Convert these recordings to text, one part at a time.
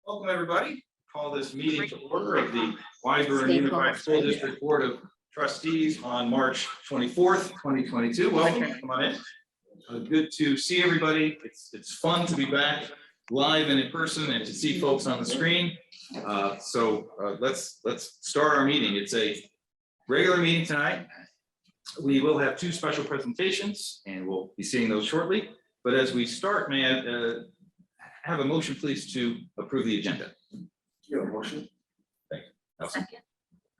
Welcome, everybody. Call this meeting to order of the Wiseburg Unified School District Board of Trustees on March 24th, 2022. Welcome. Come on in. Good to see everybody. It's fun to be back live and in person and to see folks on the screen. Let's start our meeting. It's a regular meeting tonight. We will have two special presentations and we'll be seeing those shortly. But as we start, may I have a motion, please, to approve the agenda? You have a motion? Thank you. Nelson.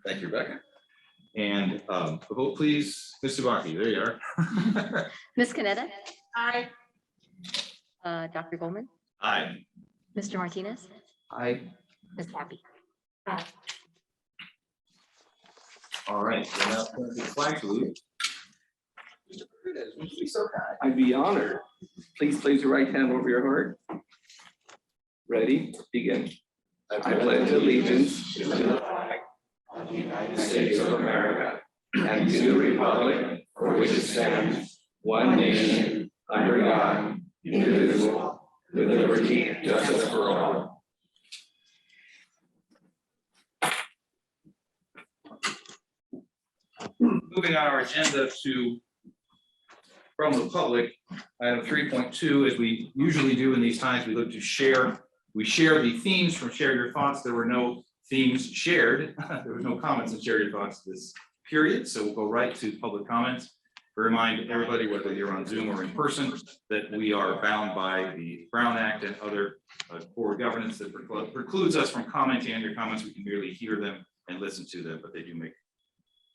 Thank you, Rebecca. And a vote, please, Ms. Subaki. There you are. Ms. Canetta? Aye. Dr. Coleman? Aye. Mr. Martinez? Aye. Ms. Happy? All right. So now turn to the flag salute. Mr. Bermudez, would you be so kind? I'd be honored. Please place your right hand over your heart. Ready? Begin. I pledge allegiance to the flag of the United States of America and to the republic for which it stands, one nation, under God, indivisible, with liberty and justice for all. Moving on our agenda to from the public, item 3.2, as we usually do in these times, we look to share. We share the themes from Share Your Thoughts. There were no themes shared. There was no comments in Share Your Thoughts this period, so we'll go right to public comments. Remind everybody, whether you're on Zoom or in person, that we are bound by the Brown Act and other core governance that precludes us from commenting on your comments. We can merely hear them and listen to them, but they do make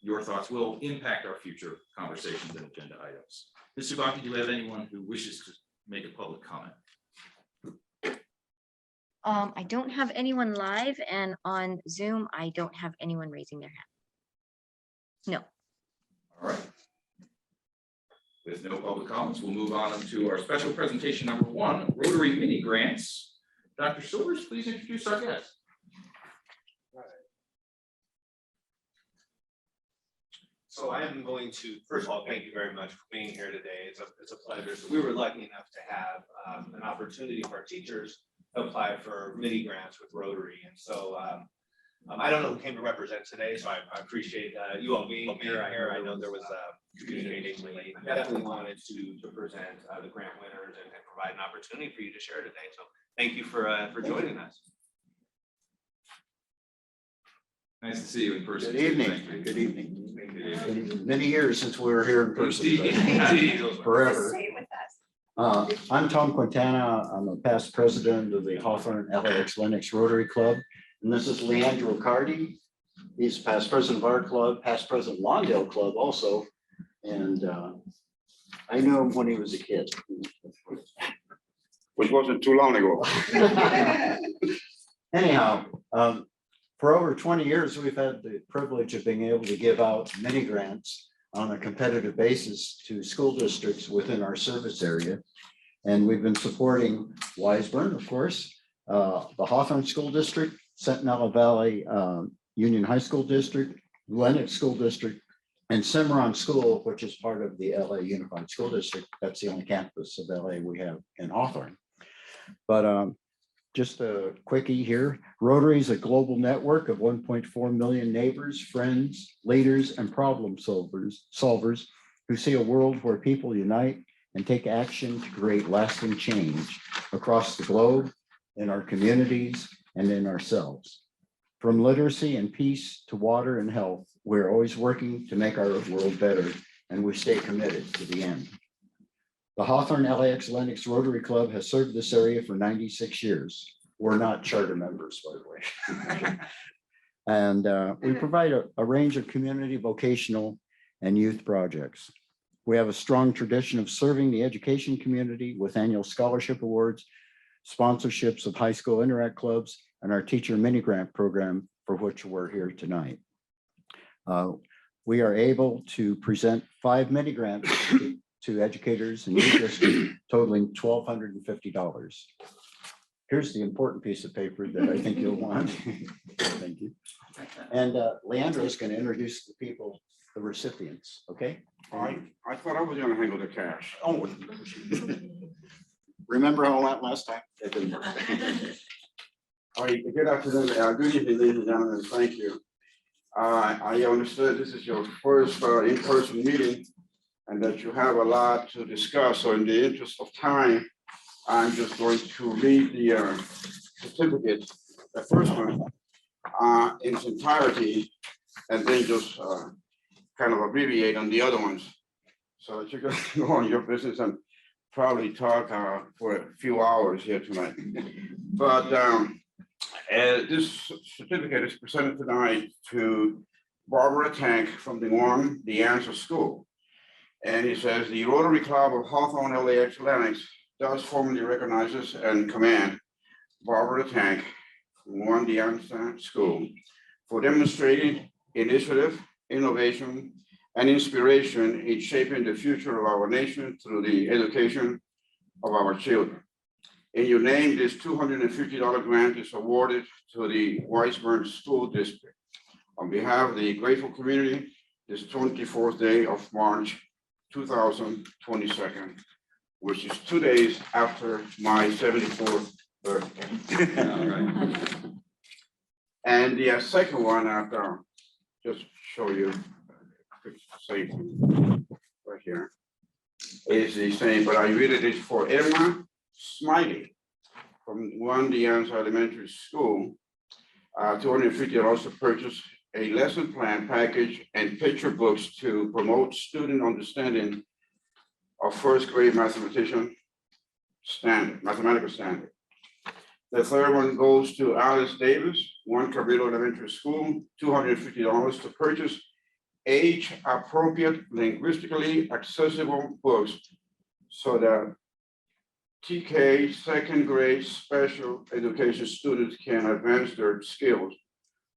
your thoughts will impact our future conversations and agenda items. Ms. Subaki, do you have anyone who wishes to make a public comment? I don't have anyone live, and on Zoom, I don't have anyone raising their hand. No. All right. With no public comments, we'll move on to our special presentation number 1, Rotary Mini Grants. Dr. Silvers, please introduce our guest. So I am going to, first of all, thank you very much for being here today. It's a pleasure. So we were lucky enough to have an opportunity for our teachers to apply for mini grants with Rotary. And so I don't know who came to represent today, so I appreciate you all being here. I know there was communication late. I definitely wanted to present the grant winners and provide an opportunity for you to share today. So thank you for joining us. Nice to see you in person. Good evening. Good evening. Many years since we were here in person. Forever. I'm Tom Quintana. I'm a past president of the Hawthorne LAX Lennox Rotary Club. And this is Leandro Cardi. He's past president of our club, past president of Lawndale Club also. And I knew him when he was a kid. Which wasn't too long ago. Anyhow, for over 20 years, we've had the privilege of being able to give out mini grants on a competitive basis to school districts within our service area. And we've been supporting Wiseburg, of course, the Hawthorne School District, Centinela Valley Union High School District, Lennox School District, and Cimarron School, which is part of the LA Unified School District. That's the only campus of LA we have in Hawthorne. But just a quickie here. Rotary is a global network of 1.4 million neighbors, friends, leaders, and problem solvers who see a world where people unite and take action to create lasting change across the globe, in our communities, and in ourselves. From literacy and peace to water and health, we're always working to make our world better, and we stay committed to the end. The Hawthorne LAX Lennox Rotary Club has served this area for 96 years. We're not charter members, by the way. And we provide a range of community, vocational, and youth projects. We have a strong tradition of serving the education community with annual scholarship awards, sponsorships of high school interact clubs, and our teacher mini grant program, for which we're here tonight. We are able to present 5 mini grants to educators and youth districts totaling $1,250. Here's the important piece of paper that I think you'll want. Thank you. And Leandro is going to introduce the people, the recipients, okay? I thought I was gonna handle the cash. Oh, remember how that last time? It didn't work. Good afternoon, good evening, ladies and gentlemen, thank you. I understood this is your first in-person meeting and that you have a lot to discuss, so in the interest of time, I'm just going to read the certificate, the first one, in its entirety, and then just kind of abbreviate on the other ones. So that you can go on your business and probably talk for a few hours here tonight. But this certificate is presented tonight to Barbara Tank from the Answer School. And he says, the Rotary Club of Hawthorne LAX Athletics does formally recognizes and commend Barbara Tank from the Answer School for demonstrating initiative, innovation, and inspiration in shaping the future of our nation through the education of our children. In your name, this $250 grant is awarded to the Weisburn School District. On behalf of the grateful community, this 24th day of March 2022, which is 2 days after my 74th birthday. All right. And the second one, I'll just show you, same right here, is the same, but I read it is for Irma Smiley from the Answer Elementary School, $250 to purchase a lesson plan package and picture books to promote student understanding of first grade mathematical standard. The third one goes to Alice Davis, Cabrillo Elementary School, $250 to purchase age-appropriate, linguistically accessible books so that TK second grade special education students can advance their skills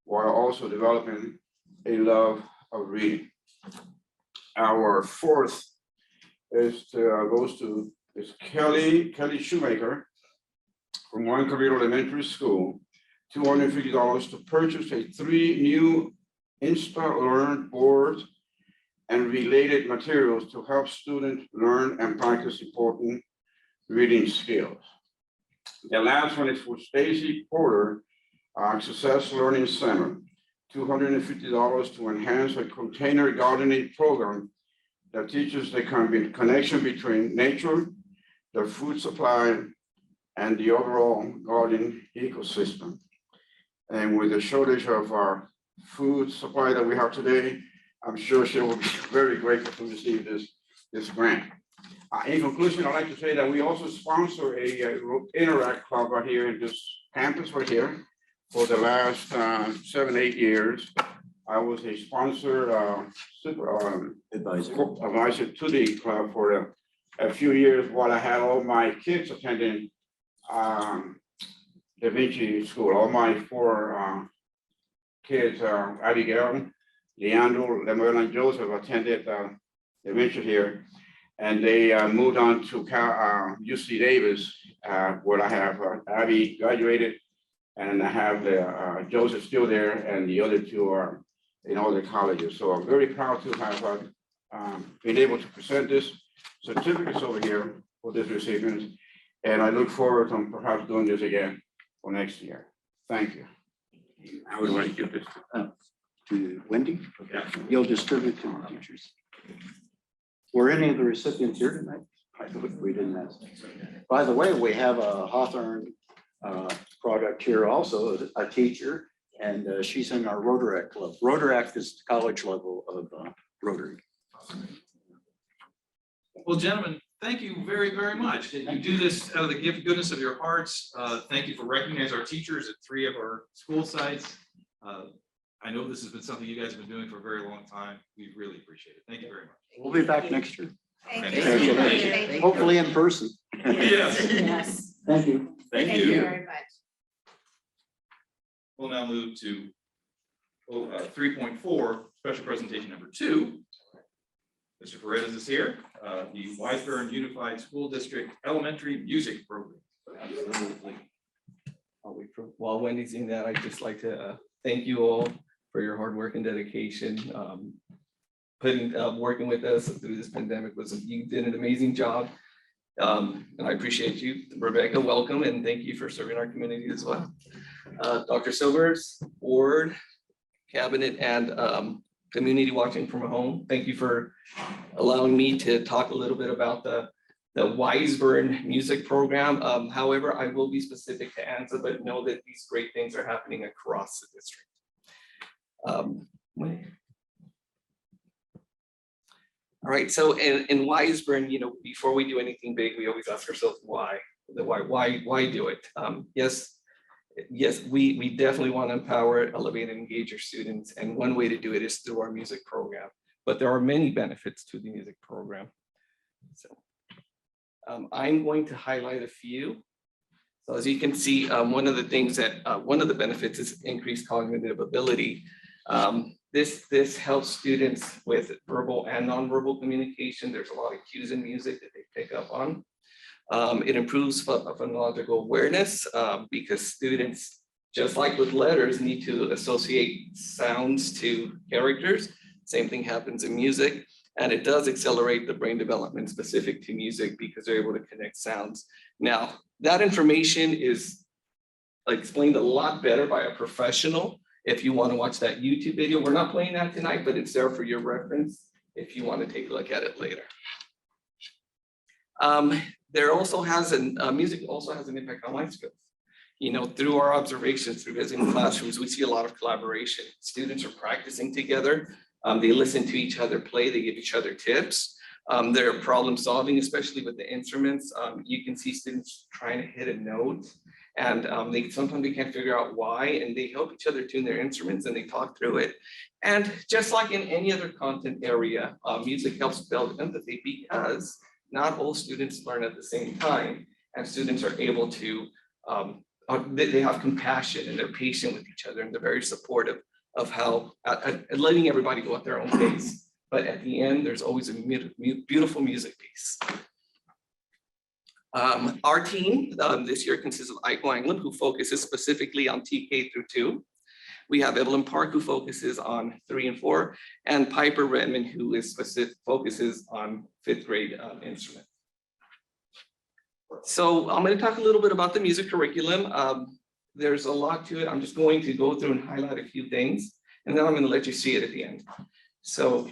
while also developing a love of reading. Our fourth is Kelly Shoemaker from Cabrillo Elementary School, $250 to purchase 3 new InstaLearn boards and related materials to help students learn and practice important reading skills. The last one is for Stacy Porter, Success Learning Center, $250 to enhance a container gardening program that teaches the connection between nature, the food supply, and the overall garden ecosystem. And with the shortage of our food supply that we have today, I'm sure she will be very grateful to receive this grant. In conclusion, I'd like to say that we also sponsor a Interact Club right here in this campus right here for the last 7-8 years. I was a sponsor advisor to the club for a few years while I had all my kids attending Da Vinci School. All my 4 kids, Abigail, Leandro, Lemuel, and Joseph attended Da Vinci here. And they moved on to UC Davis, where I have Abby graduated, and I have Joseph still there, and the other 2 are in other colleges. So I'm very proud to have been able to present this certificates over here for this recipient. And I look forward to perhaps doing this again for next year. Thank you. I would like to give this to Wendy. You'll distribute to the teachers. Were any of the recipients here tonight? We didn't ask. By the way, we have a Hawthorne product here also, a teacher, and she's in our Rotaract Club. Rotaract is the college level of Rotary. Well, gentlemen, thank you very, very much. You do this out of the goodness of your hearts. Thank you for recognizing our teachers at 3 of our school sites. I know this has been something you guys have been doing for a very long time. We really appreciate it. Thank you very much. We'll be back next year. Thank you. you. Hopefully in person. Yes. Yes. Thank you. Thank you. very much. We'll now move to 3.4, special presentation number 2. Mr. Perez is here, the Weisburn Unified School District Elementary Music Program. Absolutely. While Wendy's in that, I'd just like to thank you all for your hard work and dedication. Working with us through this pandemic you did an amazing job. And I appreciate you, Rebecca, welcome, and thank you for serving our community as well. Dr. Silvers, board, cabinet, and community watching from home, thank you for allowing me to talk a little bit about the Wiseburn music program. However, I will be specific to Anza, but know that these great things are happening across the district. All right, so in Wiseburn, you know, before we do anything big, we always ask ourselves why. Why do it? Yes, we definitely want to empower, elevate, and engage your students, and one way to do it is through our music program. But there are many benefits to the music program. So I'm going to highlight a few. So as you can see, one of the things that one of the benefits is increased cognitive ability. This helps students with verbal and nonverbal communication. There's a lot of cues in music that they pick up on. It improves phonological awareness because students, just like with letters, need to associate sounds to characters. Same thing happens in music, and it does accelerate the brain development specific to music because they're able to connect sounds. Now, that information is explained a lot better by a professional. If you want to watch that YouTube video, we're not playing that tonight, but it's there for your reference if you want to take a look at it later. There also has music also has an impact on life skills. You know, through our observations, through visiting classrooms, we see a lot of collaboration. Students are practicing together. They listen to each other play. They give each other tips. They're problem solving, especially with the instruments. You can see students trying to hit a note, and sometimes they can't figure out why, and they help each other tune their instruments and they talk through it. And just like in any other content area, music helps build empathy because not all students learn at the same time, and students are able to, they have compassion and they're patient with each other, and they're very supportive of how, letting everybody go at their own pace. But at the end, there's always a beautiful music piece. Our team this year consists of Ike Langland, who focuses specifically on TK through 2. We have Evelyn Park, who focuses on 3 and 4, and Piper Redmond, who is focuses on 5th grade instrument. So I'm going to talk a little bit about the music curriculum. There's a lot to it. I'm just going to go through and highlight a few things, and then I'm going to let you see it at the end. So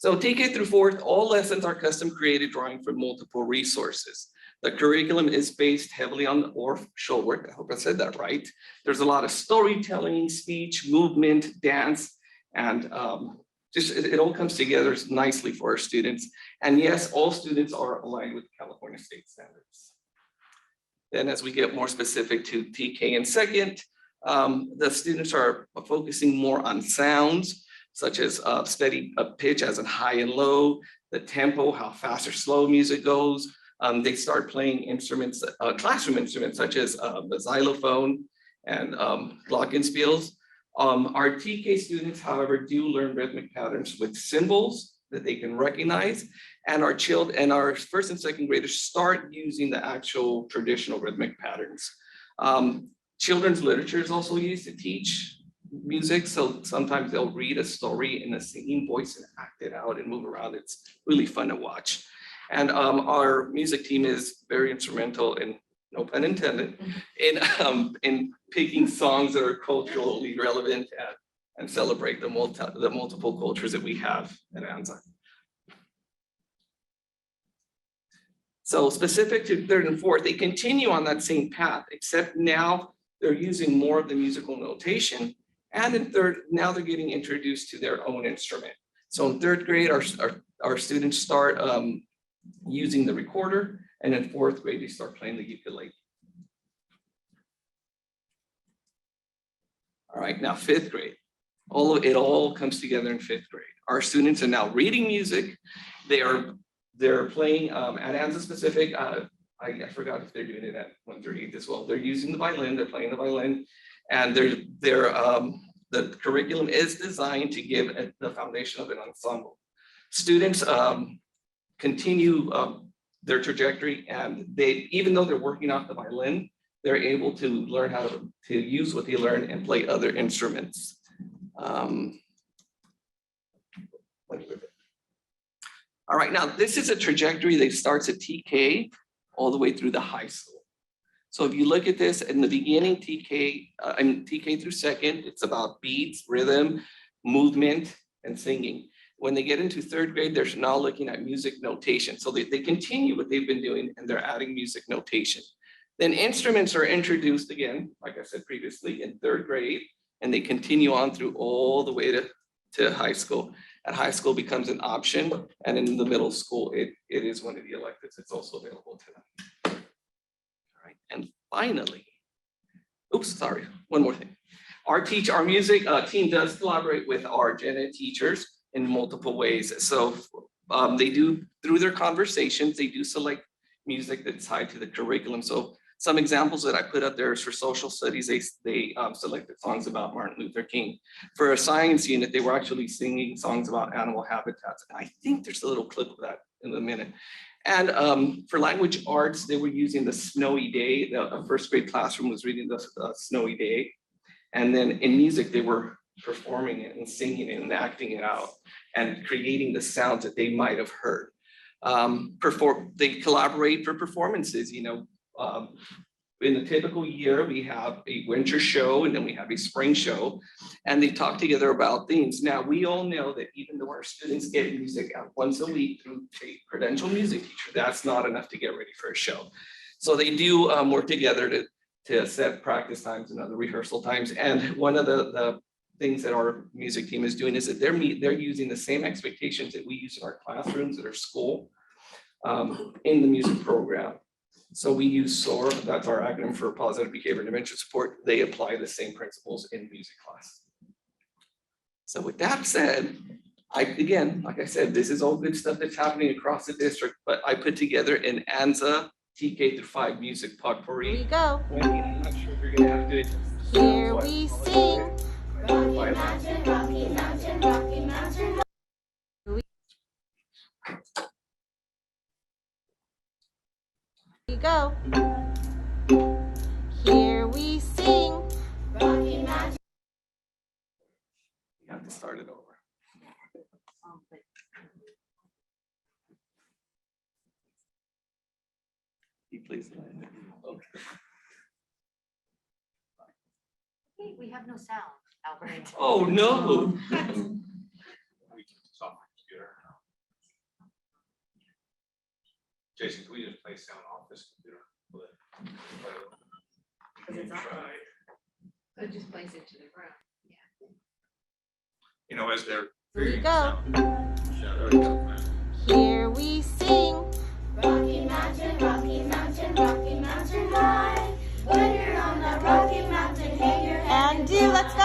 TK through 4th, all lessons are custom created, drawing from multiple resources. The curriculum is based heavily on Orff Schulwerk. I hope I said that right. There's a lot of storytelling, speech, movement, dance, and it all comes together nicely for our students. And yes, all students are aligned with California state standards. Then as we get more specific to TK in 2nd, the students are focusing more on sounds, such as steady pitch as in high and low, the tempo, how fast or slow music goes. They start playing instruments, classroom instruments, such as the xylophone and glockenspiels. Our TK students, however, do learn rhythmic patterns with symbols that they can recognize. And our 1st and 2nd graders start using the actual traditional rhythmic patterns. Children's literature is also used to teach music. So sometimes they'll read a story in a singing voice and act it out and move around. It's really fun to watch. And our music team is very instrumental in, no pun intended, in picking songs that are culturally relevant and celebrate the multiple cultures that we have at Anza. So specific to 3rd and 4th, they continue on that same path, except now they're using more of the musical notation. And in 3rd, now they're getting introduced to their own instrument. So in 3rd grade, our students start using the recorder, and in 4th grade, they start playing the ukulele. All right, now 5th grade. It all comes together in 5th grade. Our students are now reading music. They're playing at Anza specific. I forgot if they're doing it at 138 as well. They're using the violin. They're playing the violin, and the curriculum is designed to give the foundation of an ensemble. Students continue their trajectory, and even though they're working off the violin, they're able to learn how to use what they learn and play other instruments. All right, now this is a trajectory that starts at TK all the way through the high school. So if you look at this in the beginning, TK through second, it's about beats, rhythm, movement, and singing. When they get into third grade, they're now looking at music notation. So they continue what they've been doing and they're adding music notation. Then instruments are introduced again, like I said previously, in third grade, and they continue on through all the way to high school. At high school becomes an option, and in the middle school, it is one of the electives. It's also available to them. All right, and finally, oops, sorry, one more thing. Our music team does collaborate with our gen ed teachers in multiple ways. So they do, through their conversations, they do select music that's tied to the curriculum. So some examples that I put up there is for social studies, they selected songs about Martin Luther King. For a science unit, they were actually singing songs about animal habitats. And I think there's a little clip of that in a minute. And for language arts, they were using the Snowy Day. The first grade classroom was reading the Snowy Day. And then in music, they were performing it and singing it and acting it out and creating the sounds that they might have heard. They collaborate for performances, you know. In a typical year, we have a winter show and then we have a spring show, and they talk together about themes. Now, we all know that even though our students get music once a week through a credentialed music teacher, that's not enough to get ready for a show. So they do work together to set practice times and other rehearsal times. And one of the things that our music team is doing is that they're using the same expectations that we use in our classrooms at our school in the music program. So we use SOAR, that's our acronym for Positive Behavior Intervention Support. They apply the same principles in music class. So with that said, again, like I said, this is all good stuff that's happening across the district, but I put together an ANZA TK through 5 music potpourri. Here we go. Wendy, I'm not sure if you're gonna have to do it. Here we sing. Rocky Mountain, Rocky Mountain, Rocky Mountain. Here we go. Here we sing. Rocky Mountain. You have to start it over. Please. We have no sound, Albert. Oh, no. Jason, can we just play sound off this computer? So it just plays it to the ground. You know, as they're. Here we go. Sound. Here we sing. Rocky Mountain, Rocky Mountain, Rocky Mountain high. When you're on the Rocky Mountain, hang your head And do, let's go.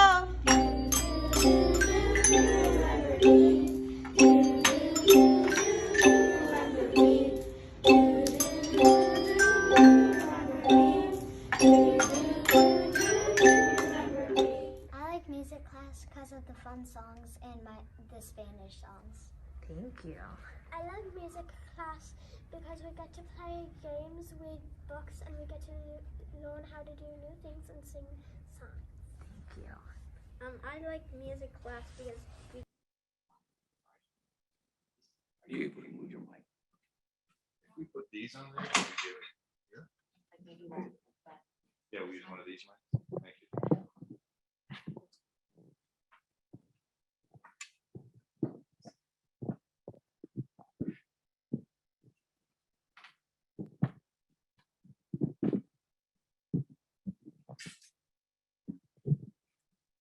I like music class because of the fun songs and the Spanish songs. Thank you. I like music class because we get to play games with books and we get to learn how to do new things and sing songs. Thank you. I like music class because we Are you able to move your mic? We put these on there. Or we do it here? Yeah, we use one of these mics. Thank you.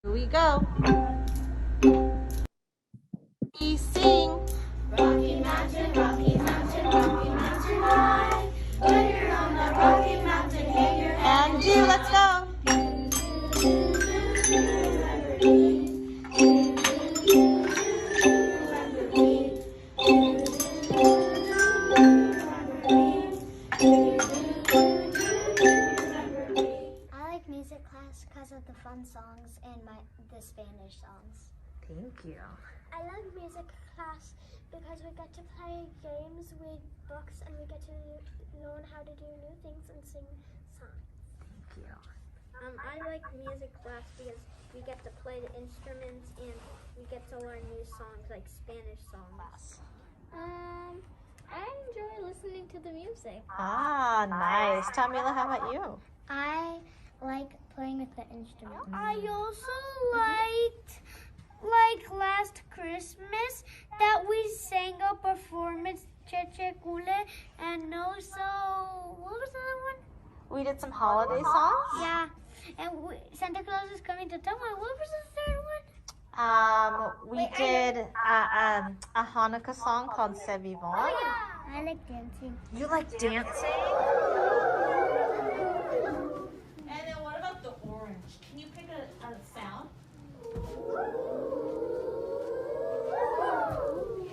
Here we go. We sing. Rocky Mountain, Rocky Mountain, Rocky Mountain high. When you're on the Rocky Mountain, hang your head And do, let's go. I like music class because of the fun songs and the Spanish songs. Thank you. I like music class because we get to play games with books and we get to learn how to do new things and sing songs. Thank you. I like music class because we get to play the instruments and we get to learn new songs like Spanish songs. I enjoy listening to the music. Ah, nice. Tamila, how about you? I like playing with the instrument. I also like last Christmas that we sang a performance Cheche Kule, and also what was the other one? We did some holiday songs. Yeah, and Santa Claus is coming to town. What was the third one? We did a Hanukkah song called C'est Vivant. Oh yeah, I like dancing. You like dancing? And then what about the orange? Can you pick a sound?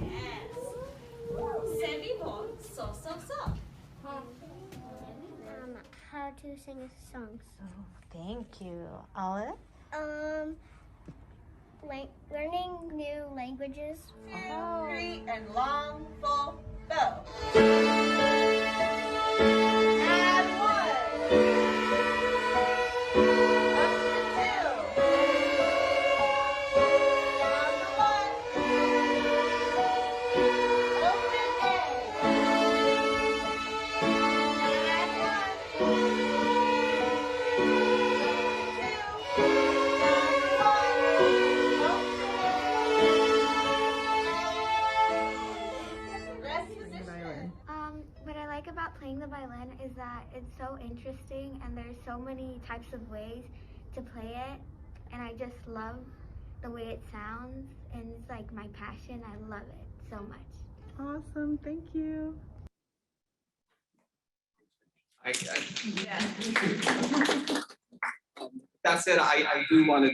Yes. C'est vivant. So. How to sing songs. Oh, thank you. Olive? Learning new languages. 2, 3, and long, full, go. And 1. Up to 2. Down to 1. Open A. And 1. What I like about playing the violin is that it's so interesting and there's so many types of ways to play it, and I just love the way it sounds, and it's like my passion. I love it so much. Awesome, thank you. That said, I do want to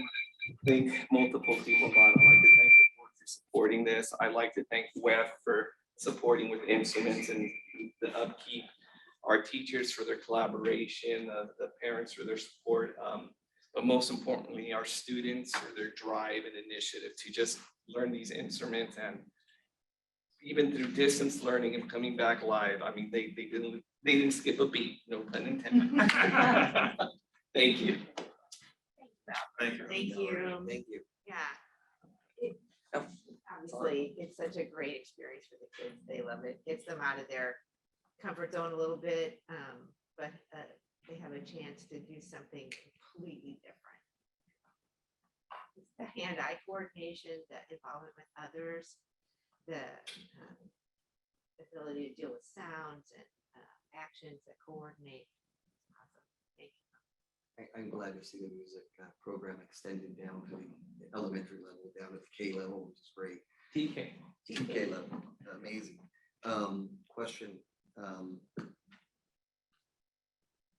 thank multiple people. I'd like to thank the board for supporting this. I'd like to thank WEF for supporting with instruments and the upkeep, our teachers for their collaboration, the parents for their support, but most importantly, our students for their drive and initiative to just learn these instruments. And even through distance learning and coming back live, I mean, they didn't skip a beat, no pun intended. Thank you. Thank you. Thank you. Thank you. Yeah. Obviously, it's such a great experience for the kids. They love it. Gets them out of their comfort zone a little bit, but they have a chance to do something completely different. It's the hand-eye coordination, the involvement with others, the ability to deal with sounds and actions that coordinate. Awesome. Thank you. I'm glad to see the music program extended down to the elementary level, down to the K level, which is great. TK level, amazing. Question.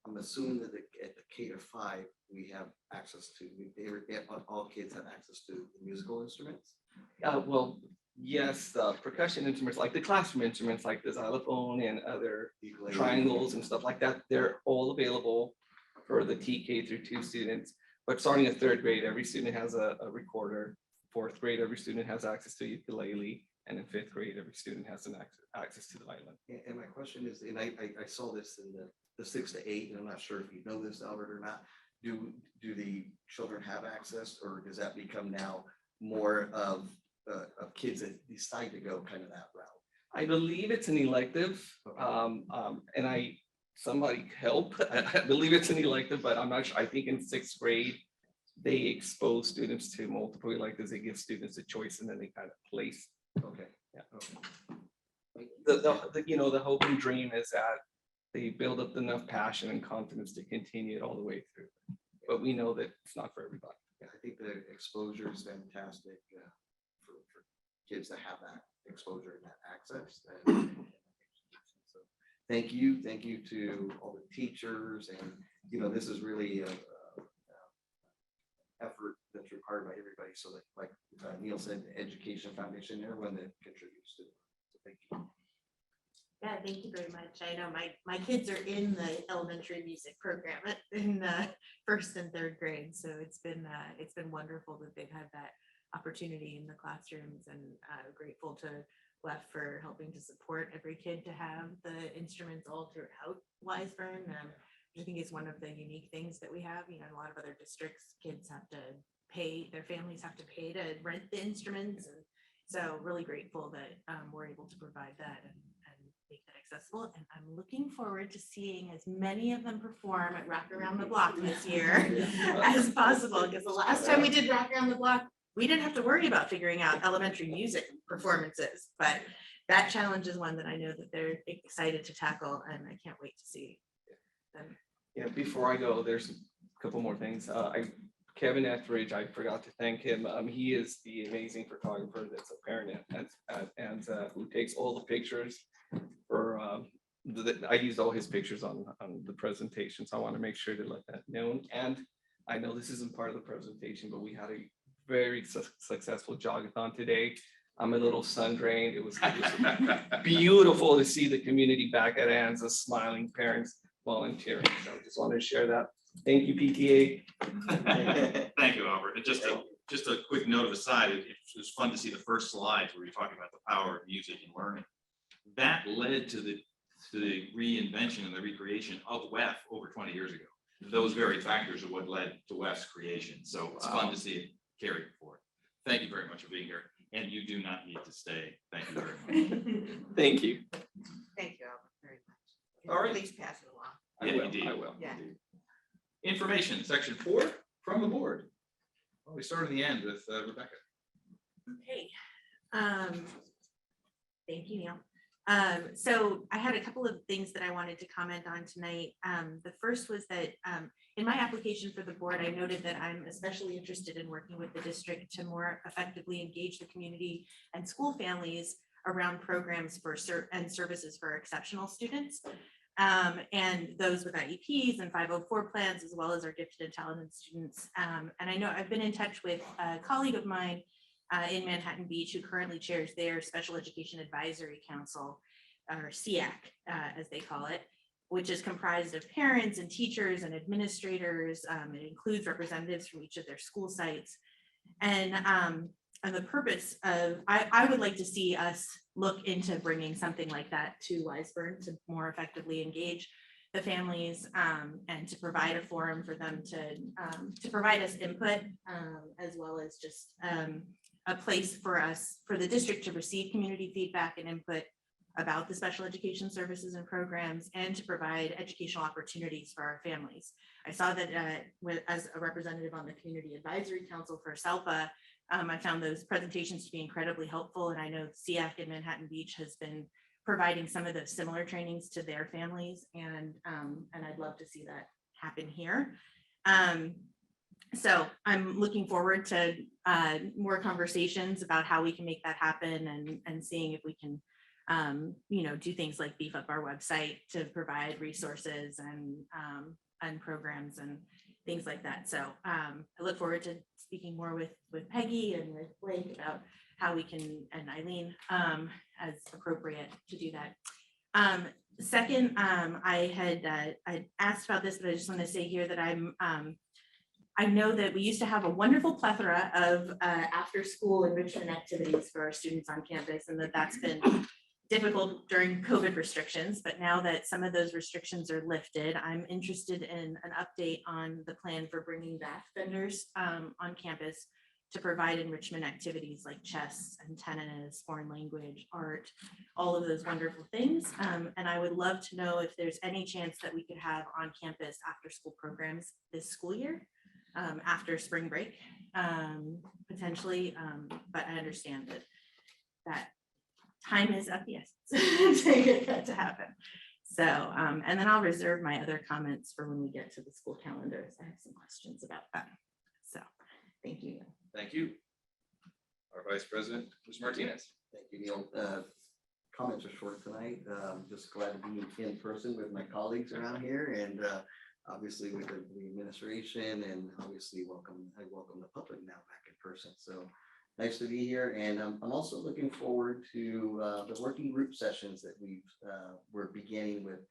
I'm assuming that at the K to 5, we have access to, all kids have access to the musical instruments? Well, yes, percussion instruments, like the classroom instruments, like the xylophone and other triangles and stuff like that, they're all available for the TK through 2 students. But starting at 3rd grade, every student has a recorder. 4th grade, every student has access to ukulele. And in 5th grade, every student has access to the violin. And my question is, and I saw this in the 6 to 8, and I'm not sure if you know this, Albert, or not. Do the children have access, or does that become now more of kids that decide to go kind of that route? I believe it's an elective, and somebody help. I believe it's an elective, but I'm not sure. I think in 6th grade, they expose students to multiple electives. They give students a choice, and then they kind of place. Okay. Yeah. Okay. The hope and dream is that they build up enough passion and confidence to continue it all the way through. But we know that it's not for everybody. Yeah, I think the exposure is fantastic for kids to have that exposure and that access. So thank you to all the teachers, and this is really a effort that's required by everybody. So that, like Neil said, the Education Foundation, everyone that contributes to it. So thank you. Yeah, thank you very much. I know my kids are in the elementary music program in the 1st and 3rd grade, so it's been wonderful that they've had that opportunity in the classrooms, and grateful to WEF for helping to support every kid to have the instruments all throughout Wiseburn. I think it's one of the unique things that we have. In a lot of other districts, kids have to pay, their families have to pay to rent the instruments, and So really grateful that we're able to provide that and make that accessible. And I'm looking forward to seeing as many of them perform at Rock Around the Block this year as possible. Because the last time we did Rock Around the Block, we didn't have to worry about figuring out elementary music performances, but that challenge is one that I know that they're excited to tackle, and I can't wait to see them. Yeah, before I go, there's a couple more things. Kevin Etheridge, I forgot to thank him. He is the amazing photographer that's a parent and who takes all the pictures for, I used all his pictures on the presentation, so I want to make sure to let that known. And I know this isn't part of the presentation, but we had a very successful jogathon today. I'm a little sun-drained. It was beautiful to see the community back at Anza, smiling parents volunteering. So I just wanted to share that. Thank you, PTA. Thank you, Albert. And just a quick note of aside, it was fun to see the first slides where you're talking about the power of music and learning. That led to the reinvention and the recreation of WEF over 20 years ago. Those very factors are what led to WEF's creation. So it's fun to see it carried forward. Thank you very much for being here. And you do not need to stay. Thank you very much. Thank you. Thank you, Albert, very much. All right. Please pass it along. I will. Yeah. Information, section 4 from the board. Well, we start at the end with Rebecca. Okay. Thank you, Neil. So I had a couple of things that I wanted to comment on tonight. The first was that in my application for the board, I noted that I'm especially interested in working with the district to more effectively engage the community and school families around programs for and services for exceptional students. And those with IEPs and 504 plans, as well as our gifted and talented students. And I know I've been in touch with a colleague of mine in Manhattan Beach who currently chairs their Special Education Advisory Council, or SEAC, as they call it, which is comprised of parents and teachers and administrators. It includes representatives from each of their school sites. And the purpose of, I would like to see us look into bringing something like that to Wiseburn to more effectively engage the families and to provide a forum for them to provide us input, as well as just a place for us, for the district to receive community feedback and input about the special education services and programs, and to provide educational opportunities for our families. I saw that as a representative on the Community Advisory Council for SELPA, I found those presentations to be incredibly helpful, and I know SEAC in Manhattan Beach has been providing some of those similar trainings to their families, and I'd love to see that happen here. So I'm looking forward to more conversations about how we can make that happen, and seeing if we can do things like beef up our website to provide resources and programs and things like that. So I look forward to speaking more with Peggy and with Blake about how we can, and Eileen, as appropriate to do that. Second, I asked about this, but I just want to say here that I know that we used to have a wonderful plethora of after school enrichment activities for our students on campus, and that's been difficult during COVID restrictions, but now that some of those restrictions are lifted, I'm interested in an update on the plan for bringing back vendors on campus to provide enrichment activities like chess and tennis, foreign language, art, all of those wonderful things. And I would love to know if there's any chance that we could have on campus after school programs this school year, after spring break, potentially, but I understand that time is of the essence to get that to happen. So, and then I'll reserve my other comments for when we get to the school calendars. I have some questions about that. So, thank you. Thank you. Our Vice President, Ms. Martinez. Thank you, Neil. Comments are short tonight. Just glad to be in person with my colleagues around here, and obviously with the administration, and obviously I welcome the public now back in person. So nice to be here, and I'm also looking forward to the working group sessions that we're beginning with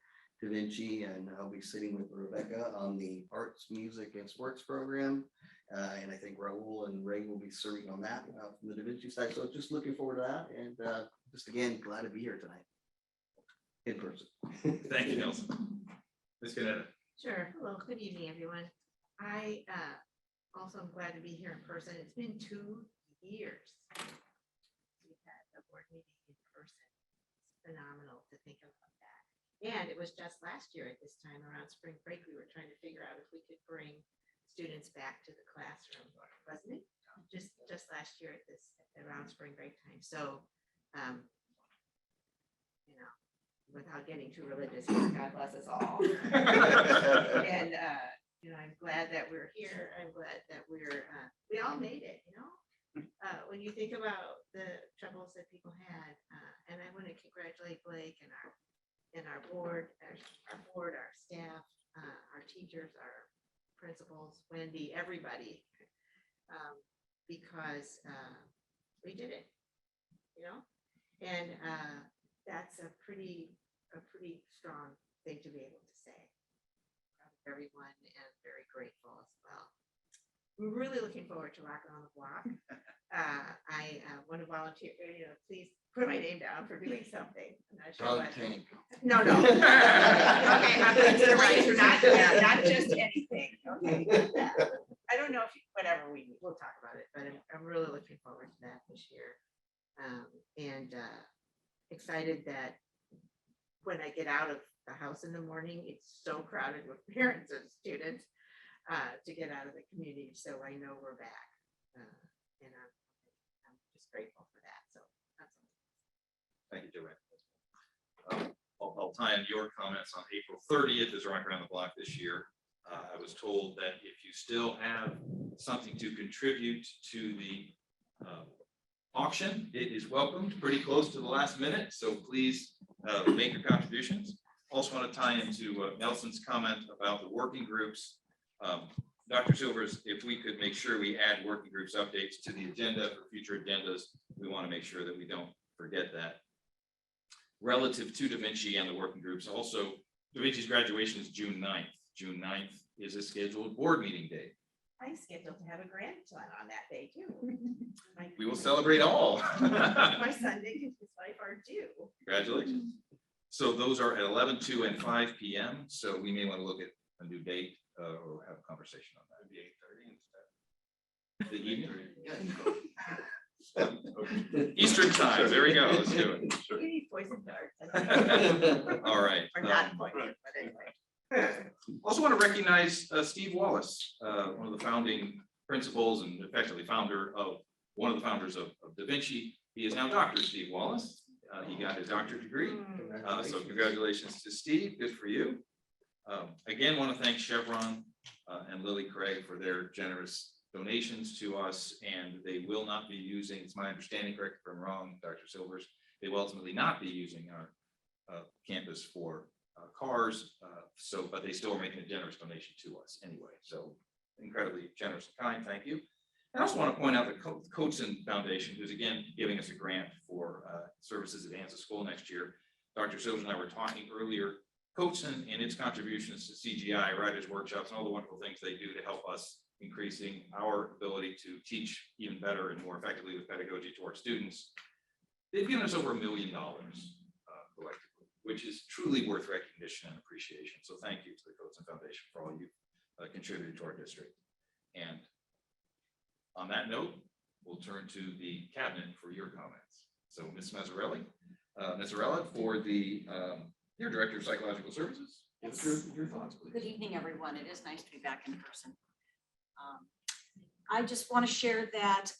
Da Vinci, and I'll be sitting with Rebecca on the arts, music, and sports program. And I think Raul and Ray will be serving on that from the Da Vinci side. So just looking forward to that, and just again, glad to be here tonight in person. Thank you, Nelson. Ms. Ganetta. Sure. Hello, good evening, everyone. I also am glad to be here in person. It's been 2 years. board meeting in person. It's phenomenal to think about that. And it was just last year at this time around spring break, we were trying to figure out if we could bring students back to the classroom, wasn't it? Just last year at this, around spring break time. So, you know, without getting too religious, God bless us all. And, you know, I'm glad that we're here. I'm glad that we all made it, you know? When you think about the troubles that people had, and I want to congratulate Blake and our board, our staff, our teachers, our principals, Wendy, everybody, because we did it, you know? And that's a pretty strong thing to be able to say. Proud of everyone and very grateful as well. We're really looking forward to Rocking on the Block. I want to volunteer, you know, please put my name down for doing something. I'm not sure what. No. Okay, I'm going to the right, not just anything. Okay. I don't know if whatever we'll talk about it, but I'm really looking forward to that this year. And excited that when I get out of the house in the morning, it's so crowded with parents and students to get out of the community. So I know we're back. And I'm just grateful for that. So that's all. Thank you, Joanne. I'll tie in your comments on April 30th is Rock Around the Block this year. I was told that if you still have something to contribute to the auction, it is welcomed pretty close to the last minute. So please make your contributions. Also want to tie into Nelson's comment about the working groups. Dr. Silvers, if we could make sure we add working groups updates to the agenda for future agendas, we want to make sure that we don't forget that. Relative to Da Vinci and the working groups, also Da Vinci's graduation is June 9th. June 9th is a scheduled board meeting day. I'm scheduled to have a grandson on that day too. We will celebrate all. My son and his wife are due. Congratulations. So those are at 11, 2, and 5 p.m. So we may want to look at a new date or have a conversation on that. Maybe 8:30 instead. The evening? Eastern time. There we go. Let's do it. You need poison darts. All right. Or not poison, but anyway. Also want to recognize Steve Wallace, one of the founding principals and effectively one of the founders of Da Vinci. He is now Dr. Steve Wallace. He got his doctorate degree. So congratulations to Steve. Good for you. Again, want to thank Chevron and Lily Craig for their generous donations to us, and they will not be using, it's my understanding, correct if I'm wrong, Dr. Silvers, they will ultimately not be using our campus for cars, but they still are making a generous donation to us anyway. So incredibly generous and kind, thank you. I also want to point out the Coleman Foundation, who's again giving us a grant for services at Anza School next year. Dr. Silvers and I were talking earlier. Coleman and its contributions to CGI, writers' workshops, and all the wonderful things they do to help us increasing our ability to teach even better and more effectively with pedagogy to our students. They've given us over $1 million collectively, which is truly worth recognition and appreciation. So thank you to the Coleman Foundation for all you contributed to our district. And on that note, we'll turn to the cabinet for your comments. So Ms. Mazzarelli, for the your Director of Psychological Services. Yes. Your thoughts, please. Good evening, everyone. It is nice to be back in person. I just want to share that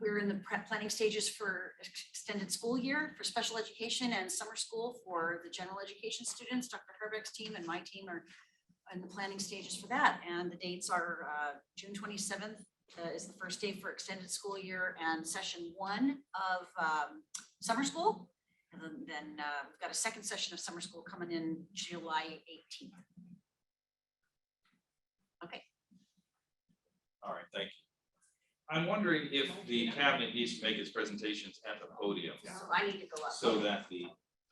we're in the planning stages for extended school year for special education and summer school for the general education students. Dr. Herbeck's team and my team are in the planning stages for that. And the dates are June 27th is the first day for extended school year and session 1 of summer school. And then we've got a second session of summer school coming in July 18th. Okay. All right, thank you. I'm wondering if the cabinet needs to make its presentations at the podium. So I need to go up. So that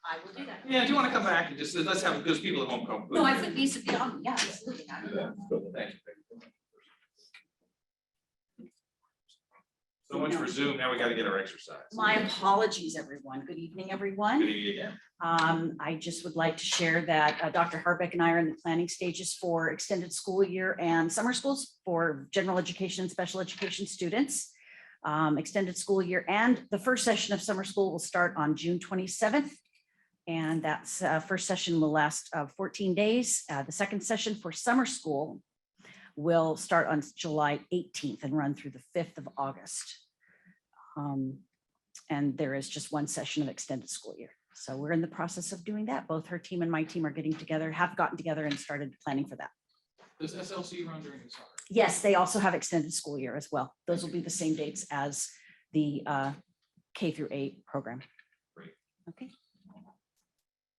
I will do that. Yeah, do you want to come back and just, let's have, because people at home come. No, I think these would be on, yeah, absolutely. Thank you. So much for Zoom. Now we got to get our exercise. My apologies, everyone. Good evening, everyone. Good evening again. I just would like to share that Dr. Harbeck and I are in the planning stages for extended school year and summer schools for general education and special education students. extended school year. And the first session of summer school will start on June 27th. And that's first session will last 14 days. The second session for summer school will start on July 18th and run through the 5th of August. And there is just one session of extended school year. So we're in the process of doing that. Both her team and my team are getting together, have gotten together and started planning for that. Does SLC run during the summer? Yes, they also have extended school year as well. Those will be the same dates as the K through 8 program. Great. Okay.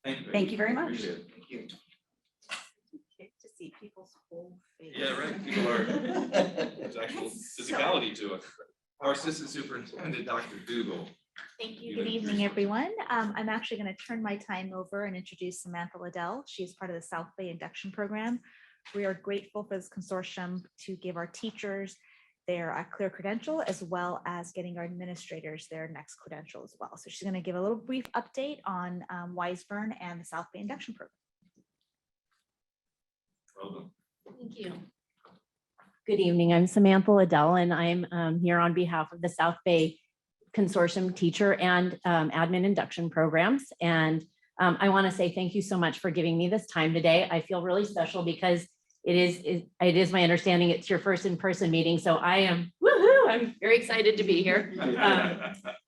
Thank you. Thank you very much. Appreciate it. Thank you. To see people's whole face. Yeah, right. People are, there's actual physicality to it. Our assistant superintendent, Dr. Dugal. Thank you. Good evening, everyone. I'm actually going to turn my time over and introduce Samantha Liddell. She is part of the South Bay Induction Program. We are grateful for this consortium to give our teachers their clear credential, as well as getting our administrators their next credential as well. So she's going to give a little brief update on Wiseburn and the South Bay Induction Program. Welcome. Thank you. Good evening. I'm Samantha Liddell, and I'm here on behalf of the South Bay Consortium Teacher and Admin Induction Programs. And I want to say thank you so much for giving me this time today. I feel really special because it is my understanding it's your first in-person meeting. So I am, woohoo, I'm very excited to be here.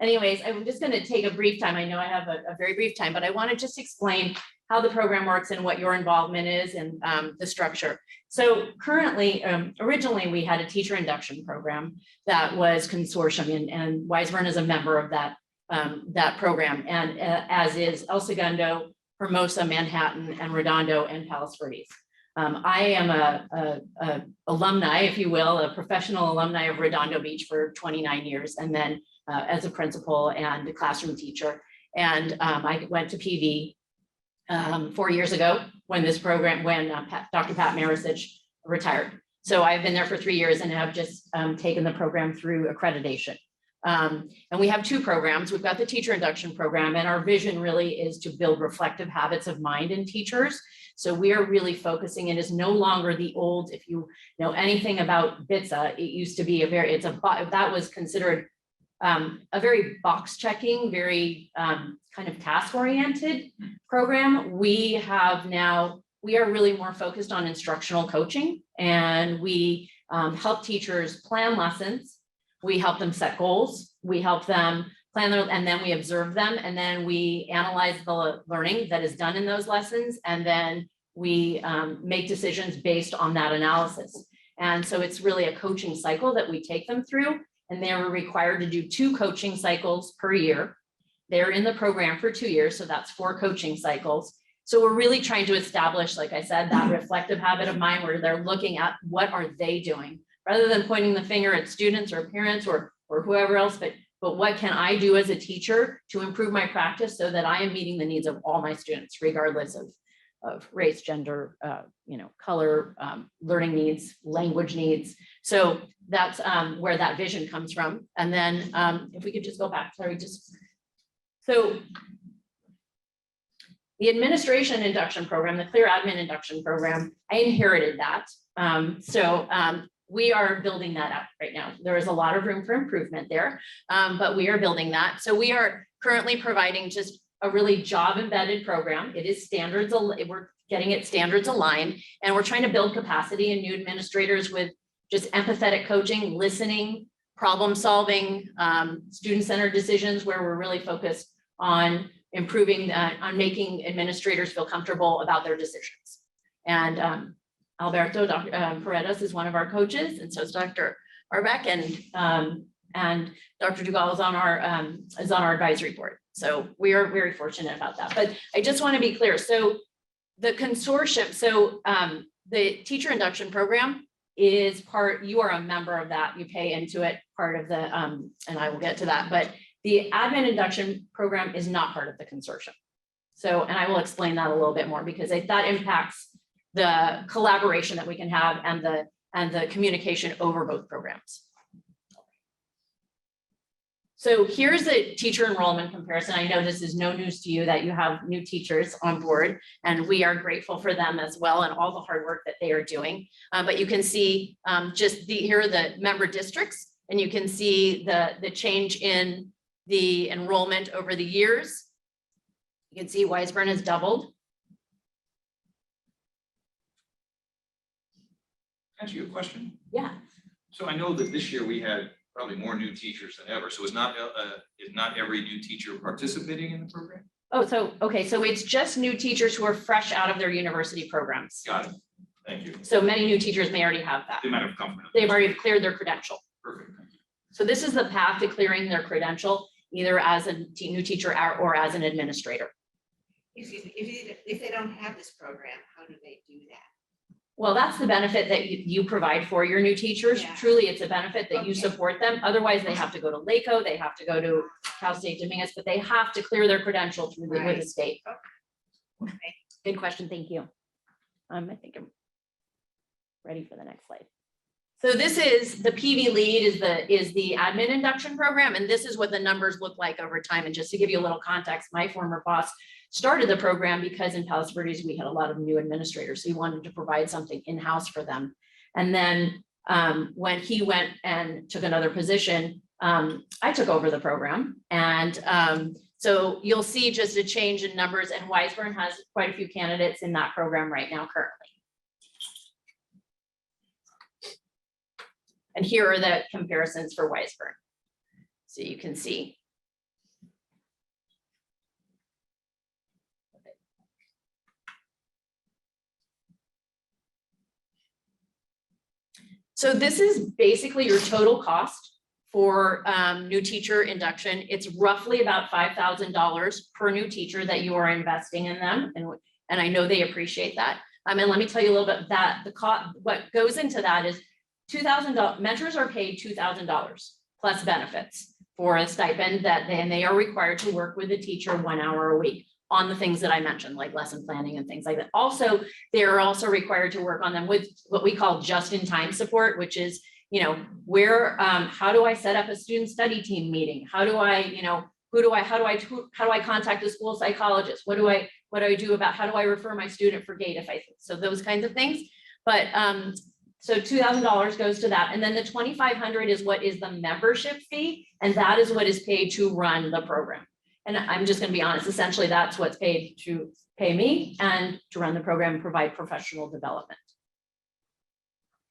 Anyways, I'm just going to take a brief time. I know I have a very brief time, but I want to just explain how the program works and what your involvement is and the structure. So currently, originally we had a teacher induction program that was consortium, and Wiseburn is a member of that program, and as is El Segundo, Hermosa, Manhattan, and Redondo and Palos Verdes. I am a alumni, if you will, a professional alumni of Redondo Beach for 29 years, and then as a principal and a classroom teacher. And I went to PV 4 years ago when this program, when Dr. Pat Marisich retired. So I've been there for 3 years and have just taken the program through accreditation. And we have two programs. We've got the teacher induction program, and our vision really is to build reflective habits of mind in teachers. So we are really focusing, it is no longer the old, if you know anything about BITSA, it used to be that was considered a very box checking, very kind of task oriented program. We are really more focused on instructional coaching, and we help teachers plan lessons. We help them set goals. We help them plan and then we observe them, and then we analyze the learning that is done in those lessons, and then we make decisions based on that analysis. And so it's really a coaching cycle that we take them through, and they were required to do 2 coaching cycles per year. They're in the program for 2 years, so that's 4 coaching cycles. So we're really trying to establish, like I said, that reflective habit of mind where they're looking at what are they doing, rather than pointing the finger at students or parents or whoever else, but what can I do as a teacher to improve my practice so that I am meeting the needs of all my students, regardless of race, gender, color, learning needs, language needs. So that's where that vision comes from. And then if we could just go back, so the administration induction program, the Clear Admin Induction Program, I inherited that. We are building that up right now. There is a lot of room for improvement there, but we are building that. So we are currently providing just a really job embedded program. It is standards, we're getting it standards aligned, and we're trying to build capacity in new administrators with just empathetic coaching, listening, problem solving, student-centered decisions, where we're really focused on improving, on making administrators feel comfortable about their decisions. And Alberto Paredes is one of our coaches, and so is Dr. Arbeck, and Dr. Dugal is on our advisory board. So we are very fortunate about that. But I just want to be clear. So the consortium, the teacher induction program is you are a member of that. You pay into it, part of the, and I will get to that. But the admin induction program is not part of the consortium. So, and I will explain that a little bit more, because that impacts the collaboration that we can have and the communication over both programs. So here's the teacher enrollment comparison. I know this is no news to you that you have new teachers on board, and we are grateful for them as well and all the hard work that they are doing. But you can see here are the member districts. And you can see the change in the enrollment over the years. You can see Wiseburn has doubled. Ask you a question. Yeah. So I know that this year we had probably more new teachers than ever. So is not every new teacher participating in the program? Oh, so, okay, so it's just new teachers who are fresh out of their university programs. Got it. Thank you. So many new teachers may already have that. They might have come from. They've already cleared their credential. Perfect. Thank you. So this is the path to clearing their credential, either as a new teacher or as an administrator. If they don't have this program, how do they do that? Well, that's the benefit that you provide for your new teachers. Yeah. Truly, it's a benefit that you Okay. support them. Otherwise, they have to go to LACO, they have to go to Cal State Dominguez, but they have to clear their credential through with the Right. state. Okay. Good question, thank you. I think I'm ready for the next slide. So this is the PV lead is the admin induction program, and this is what the numbers look like over time. And just to give you a little context, my former boss started the program because in Palos Verdes we had a lot of new administrators, so he wanted to provide something in-house for them. And then when he went and took another position, I took over the program, and so you'll see just a change in numbers, and Wiseburn has quite a few candidates in that program right now currently. And here are the comparisons for Wiseburn. So you can see. So this is basically your total cost for new teacher induction. It's roughly about $5,000 per new teacher that you are investing in them. And I know they appreciate that. And let me tell you a little bit that the cost, what goes into that is $2,000, mentors are paid $2,000 plus benefits for a stipend they are required to work with the teacher 1 hour a week on the things that I mentioned, like lesson planning and things like that. Also, they're also required to work on them with what we call just-in-time support, which is, how do I set up a student study team meeting? How do I, how do I contact a school psychologist? What do I do about, how do I refer my student for gate if so those kinds of things. But so $2,000 goes to that. And then the $2,500 is what is the membership fee. And that is what is paid to run the program. And I'm just going to be honest, essentially that's what's paid to pay me and to run the program and provide professional development.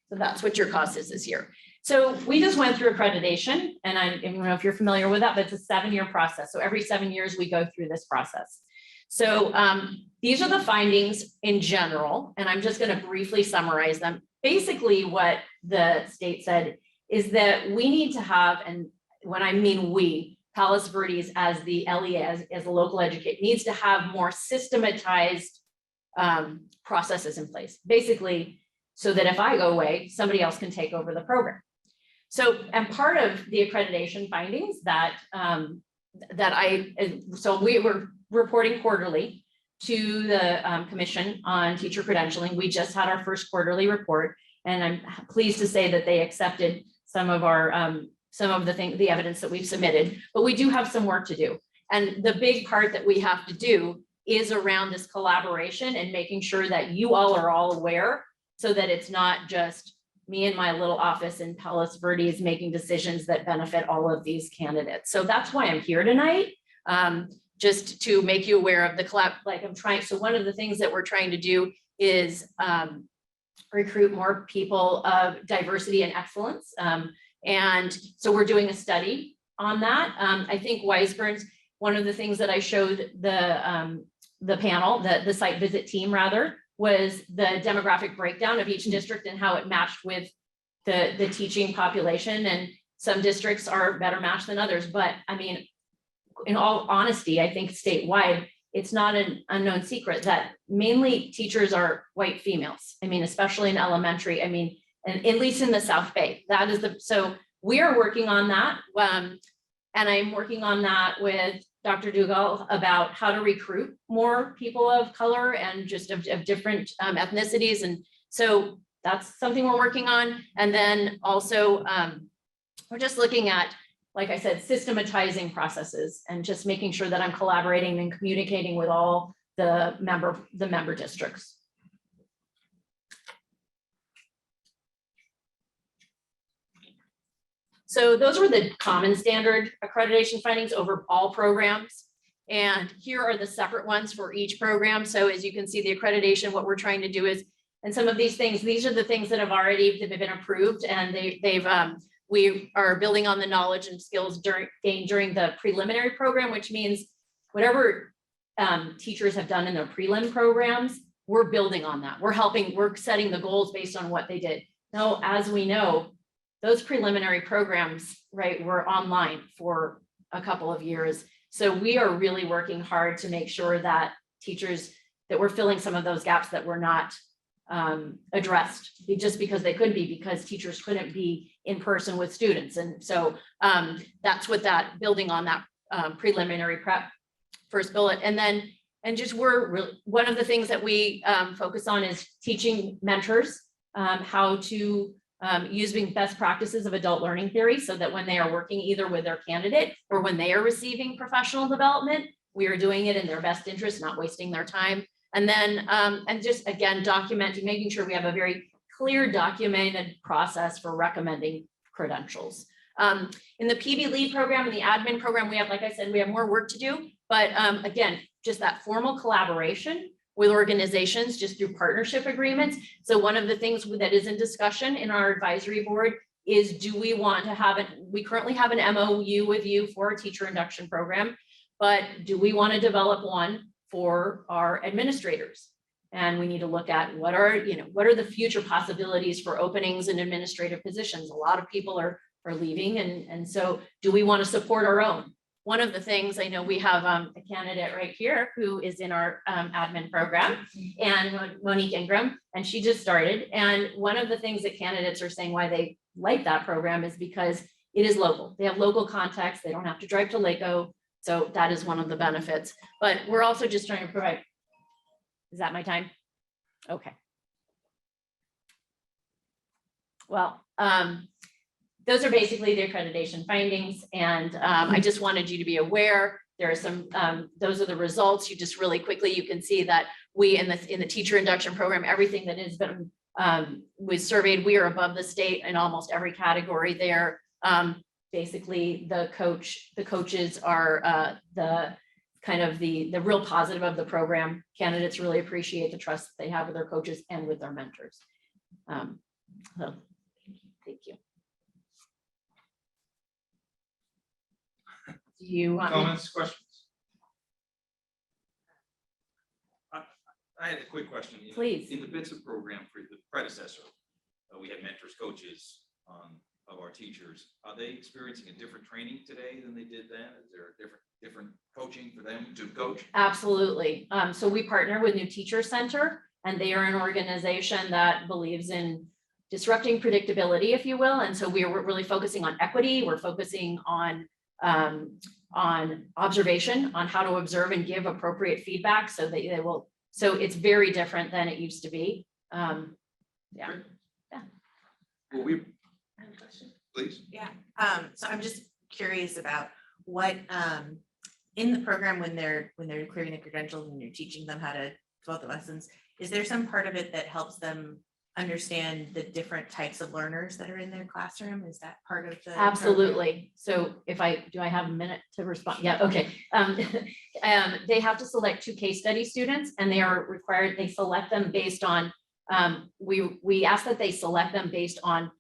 So that's what your cost is this year. So we just went through accreditation, and I don't know if you're familiar with that, but it's a 7-year process. So every 7 years we go through this process. So these are the findings in general, and I'm just going to briefly summarize them. Basically, what the state said is that we need to have, and when I mean we, Palos Verdes as the LEA, as a local educator, needs to have more systematized processes in place, basically, so that if I go away, somebody else can take over the program. So, and part of the accreditation findings that so we were reporting quarterly to the commission on teacher credentialing. We just had our first quarterly report, and I'm pleased to say that they accepted some of our the evidence that we've submitted, but we do have some work to do. And the big part that we have to do is around this collaboration and making sure that you all are all aware, so that it's not just me in my little office in Palos Verdes making decisions that benefit all of these candidates. So that's why I'm here tonight, just to make you aware of the collab. So one of the things that we're trying to do is recruit more people of diversity and excellence. And so we're doing a study on that. I think Wiseburn's, one of the things that I showed the panel, the site visit team rather, was the demographic breakdown of each district and how it matched with the teaching population. And some districts are better matched than others. But I mean, in all honesty, I think statewide, it's not an unknown secret that mainly teachers are white females. I mean, especially in elementary, I mean, and at least in the South Bay, that is so we are working on that. And I'm working on that with Dr. Dugal about how to recruit more people of color and just of different ethnicities. And so that's something we're working on. And then also we're just looking at, like I said, systematizing processes and just making sure that I'm collaborating and communicating with all the member districts. So those were the common standard accreditation findings over all programs. And here are the separate ones for each program. So as you can see, the accreditation, what we're trying to do is, and some of these things, these are the things that have been approved, and we are building on the knowledge and skills gained during the preliminary program, which means whatever teachers have done in their prelim programs, we're building on that. We're setting the goals based on what they did. Now, as we know, those preliminary programs, right, were online for a couple of years. So we are really working hard to make sure that teachers, that we're filling some of those gaps that were not addressed just because they couldn't be, because teachers couldn't be in person with students. And so that's what that building on that preliminary prep first bullet. And then, one of the things that we focus on is teaching mentors how to using best practices of adult learning theory, so that when they are working either with their candidate or when they are receiving professional development, we are doing it in their best interest, not wasting their time. And then, and just again, documenting, making sure we have a very clear documented process for recommending credentials. In the PB Lead program and the admin program, we have, like I said, we have more work to do, but again, just that formal collaboration with organizations just through partnership agreements. So one of the things that is in discussion in our advisory board is, do we want to have it? We currently have an MOU with you for our teacher induction program, but do we want to develop one for our administrators? And we need to look at what are the future possibilities for openings in administrative positions. A lot of people are leaving, and so do we want to support our own? One of the things, I know we have a candidate right here who is in our admin program, and Monique Ingram, and she just started. And one of the things that candidates are saying why they like that program is because it is local. They have local contacts. They don't have to drive to Laco. So that is one of the benefits. But we're also just trying to provide. Is that my time? Okay. Well, those are basically the accreditation findings. And I just wanted you to be aware, there are some, those are the results. You just really quickly, you can see that we in the teacher induction program, everything that has been was surveyed, we are above the state in almost every category there. Basically the coaches are the kind of the real positive of the program. Candidates really appreciate the trust that they have with their coaches and with their mentors. So thank you. Do you want comments, questions? I had a quick question. Please. In the BITSA program for the predecessor, we had mentors, coaches of our teachers. Are they experiencing a different training today than they did then? Is there a different coaching for them to coach? Absolutely. So we partner with New Teacher Center, and they are an organization that believes in disrupting predictability, if you will. And so we're really focusing on equity. We're focusing on observation, on how to observe and give appropriate feedback so that they will. So it's very different than it used to be. Yeah. Well, we. Please. Yeah. So I'm just curious about what in the program when they're clearing the credentials and you're teaching them how to develop the lessons, is there some part of it that helps them understand the different types of learners that are in their classroom? Is that part of the Absolutely. So if I have a minute to respond? Yeah, okay. They have to select 2 case study students, and they are required, they select them based on, we ask that they select them based on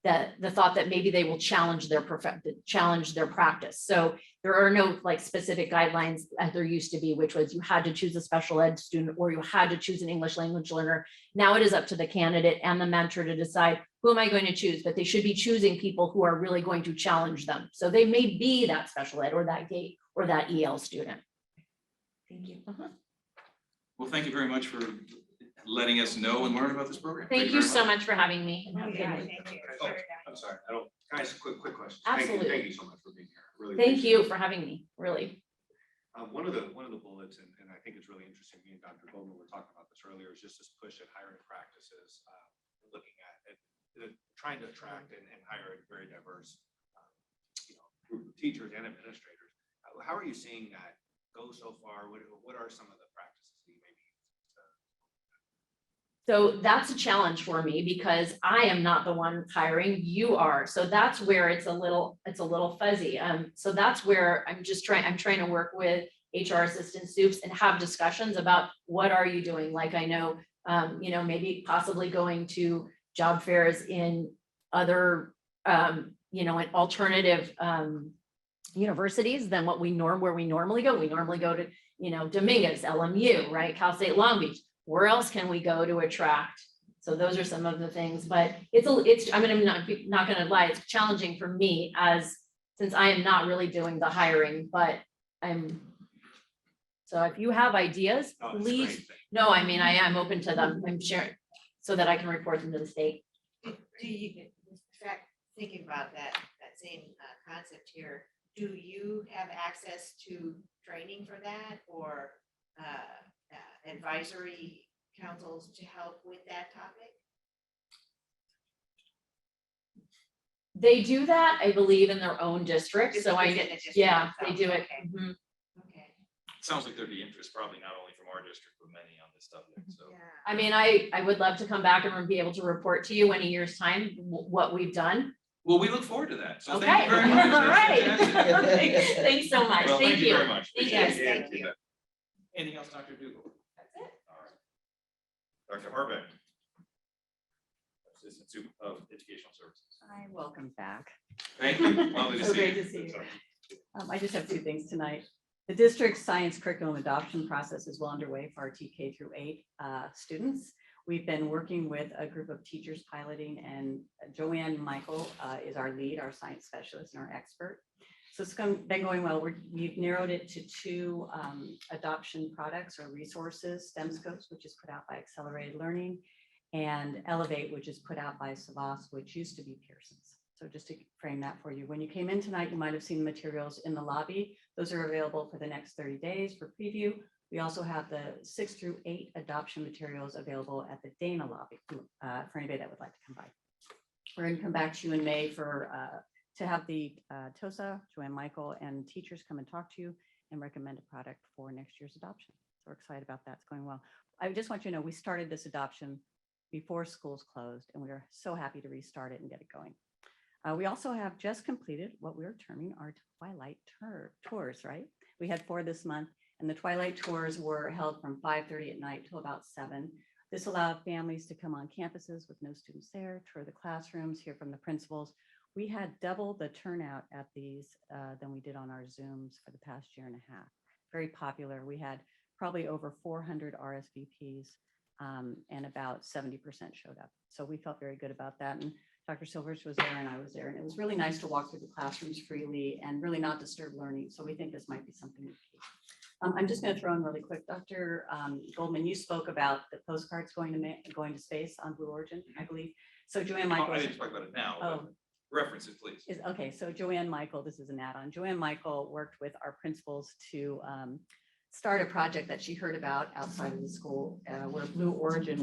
the thought that maybe they will challenge their practice. So there are no like specific guidelines as there used to be, which was you had to choose a special ed student or you had to choose an English language learner. Now it is up to the candidate and the mentor to decide who am I going to choose, but they should be choosing people who are really going to challenge them. So they may be that special ed or that GATE or that EL student. Thank you. Well, thank you very much for letting us know and learn about this program. Thank you so much for having me. Oh, I'm sorry, can I ask a quick question? Absolutely. Thank you so much for being here. Really Thank you for having me, really. One of the bullets, and I think it's really interesting, me and Dr. Coleman were talking about this earlier, is just this push at hiring practices, looking at trying to attract and hire a very diverse group of teachers and administrators. How are you seeing that go so far? What are some of the practices that you maybe So that's a challenge for me because I am not the one hiring, you are. So that's where it's a little fuzzy. So that's where I'm trying to work with HR assistant Soups and have discussions about what are you doing? Like I know, maybe possibly going to job fairs in other, in alternative universities than where we normally go. We normally go to, Dominguez, LMU, right? Cal State Long Beach. Where else can we go to attract? So those are some of the things, but I'm not gonna lie, it's challenging for me since I am not really doing the hiring, but so if you have ideas, please, no, I am open to them, I'm sharing, so that I can report them to the state. Do you, in fact, thinking about that same concept here, do you have access to training for that or advisory councils to help with that topic? They do that, I believe, in their own district, Just so within the district yeah, itself. they do it. Okay. Mhm. Okay. Sounds like there'd be interest, probably not only from our district, but many on this subject, so. I would love to come back and be able to report to you in a year's time what we've done. Well, we look forward to that, so Okay. thank you very much. All That's right. fantastic. Thanks so much. Well, Thank you. very much. Thank Appreciate you. it. Thank you. Anything else, Dr. Dugal? That's it. All right. Dr. Harbeck. Assistant Soup of Educational Services. Hi, welcome back. Thank you. Lovely to So see great you. to see you. I just have two things tonight. The district's science curriculum adoption process is well underway for our TK through 8 students. We've been working with a group of teachers piloting, and Joanne Michael is our lead, our science specialist and our expert. So it's been going well. We've narrowed it to 2 adoption products or resources, STEM Scopes, which is put out by Accelerated Learning, and Elevate, which is put out by Savas, which used to be Pearson's. So just to frame that for you, when you came in tonight, you might have seen the materials in the lobby. Those are available for the next 30 days for preview. We also have the 6 through 8 adoption materials available at the Dana lobby for anybody that would like to come by. We're going to come back to you in May to have the TOSA, Joanne Michael, and teachers come and talk to you and recommend a product for next year's adoption. So we're excited about that. It's going well. I just want you to know we started this adoption before schools closed, and we are so happy to restart it and get it going. We also have just completed what we're terming our Twilight tours, right? We had 4 this month, and the Twilight tours were held from 5:30 at night till about 7. This allowed families to come on campuses with no students there, tour the classrooms, hear from the principals. We had double the turnout at these than we did on our Zooms for the past year and a half. Very popular. We had probably over 400 RSVPs and about 70% showed up. So we felt very good about that. And Dr. Silvers was there and I was there. And it was really nice to walk through the classrooms freely and really not disturb learning. So we think this might be something to keep. I'm just going to throw in really quick. Dr. Goldman, you spoke about the postcards going to space on Blue Origin, I believe. So Joanne Michael. I didn't talk about it now. But reference it, please. Okay, so Joanne Michael, this is an add-on. Joanne Michael worked with our principals to start a project that she heard about outside of the school where Blue Origin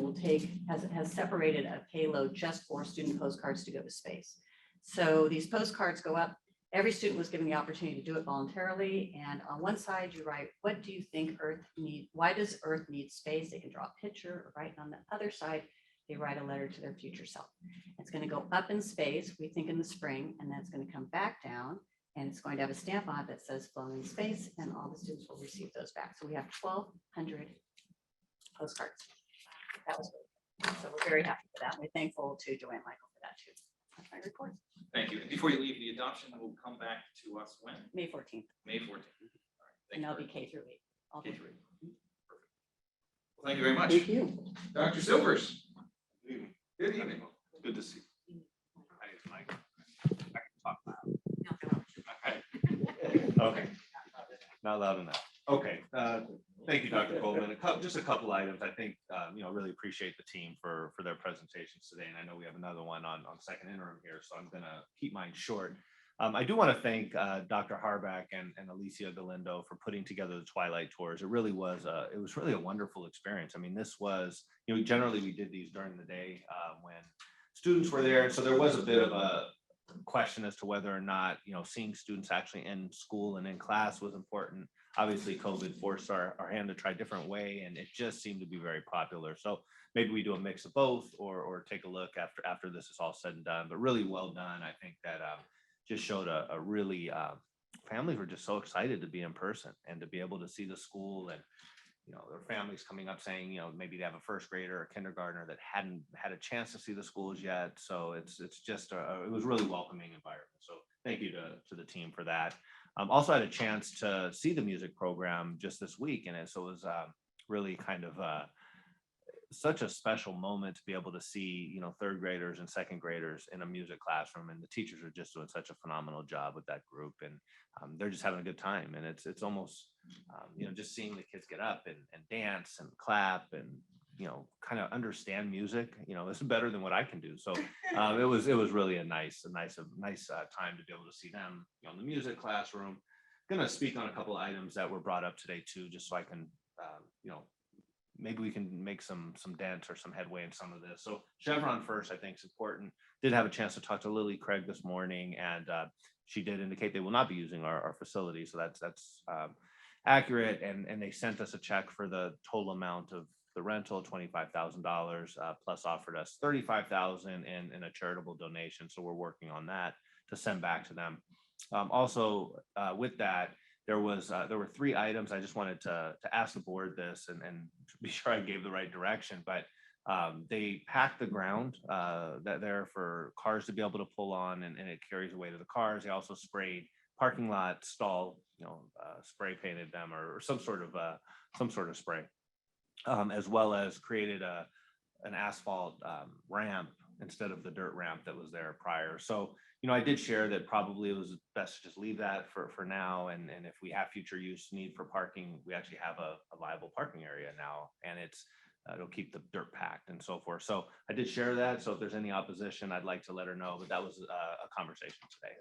has separated a payload just for student postcards to go to space. So these postcards go up. Every student was given the opportunity to do it voluntarily. And on one side, you write, what do you think Earth needs? Why does Earth need space? They can draw a picture or write. And on the other side, they write a letter to their future self. It's going to go up in space, we think in the spring, and then it's going to come back down. And it's going to have a stamp on it that says flown in space, and all the students will receive those back. So we have 1,200 postcards. That was great. So we're very happy for that. We're thankful to Joanne Michael for that too. That's my report. Thank you. And before you leave, the adoption will come back to us when? May 14th. May 14th. All right. And that'll be K through 8. All K through 8. Perfect. Well, thank you very much. Thank you. Dr. Silvers. Good evening. Good evening. Good to see you. My name is Mike. I can talk loud. Okay. Not loud enough. Okay. Thank you, Dr. Coleman. Just a couple items. I think, really appreciate the team for their presentations today. And I know we have another one on second interim here, so I'm going to keep mine short. I do want to thank Dr. Harback and Alicia Galindo for putting together the Twilight tours. It really was really a wonderful experience. I mean, this was, generally we did these during the day when students were there. So there was a bit of a question as to whether or not, seeing students actually in school and in class was important. Obviously, COVID forced our hand to try a different way, and it just seemed to be very popular. So maybe we do a mix of both or take a look after this is all said and done, but really well done. I think that just showed a really, families were just so excited to be in person and to be able to see the school and, their families coming up saying, maybe they have a first grader or kindergartner that hadn't had a chance to see the schools yet. So it's just, it was really welcoming environment. So thank you to the team for that. Also had a chance to see the music program just this week. And so it was really kind of such a special moment to be able to see, third graders and second graders in a music classroom, and the teachers are just doing such a phenomenal job with that group, and they're just having a good time. And it's almost, just seeing the kids get up and dance and clap and, kind of understand music, it's better than what I can do. So it was really a nice time to be able to see them in the music classroom. Going to speak on a couple of items that were brought up today too, just so I can, maybe we can make some dent or some headway in some of this. So Chevron first, I think is important. Did have a chance to talk to Lily Craig this morning, and she did indicate they will not be using our facility. So that's accurate. And they sent us a check for the total amount of the rental, $25,000, plus offered us $35,000 in a charitable donation. So we're working on that to send back to them. Also, with that, there were 3 items. I just wanted to ask the board this and to be sure I gave the right direction, but they packed the ground that there for cars to be able to pull on, and it carries away to the cars. They also sprayed parking lot stall, spray painted them or some sort of spray, as well as created an asphalt ramp instead of the dirt ramp that was there prior. So, I did share that probably it was best to just leave that for now. And if we have future need for parking, we actually have a viable parking area now, and it'll keep the dirt packed and so forth. So I did share that. So if there's any opposition, I'd like to let her know, but that was a conversation today.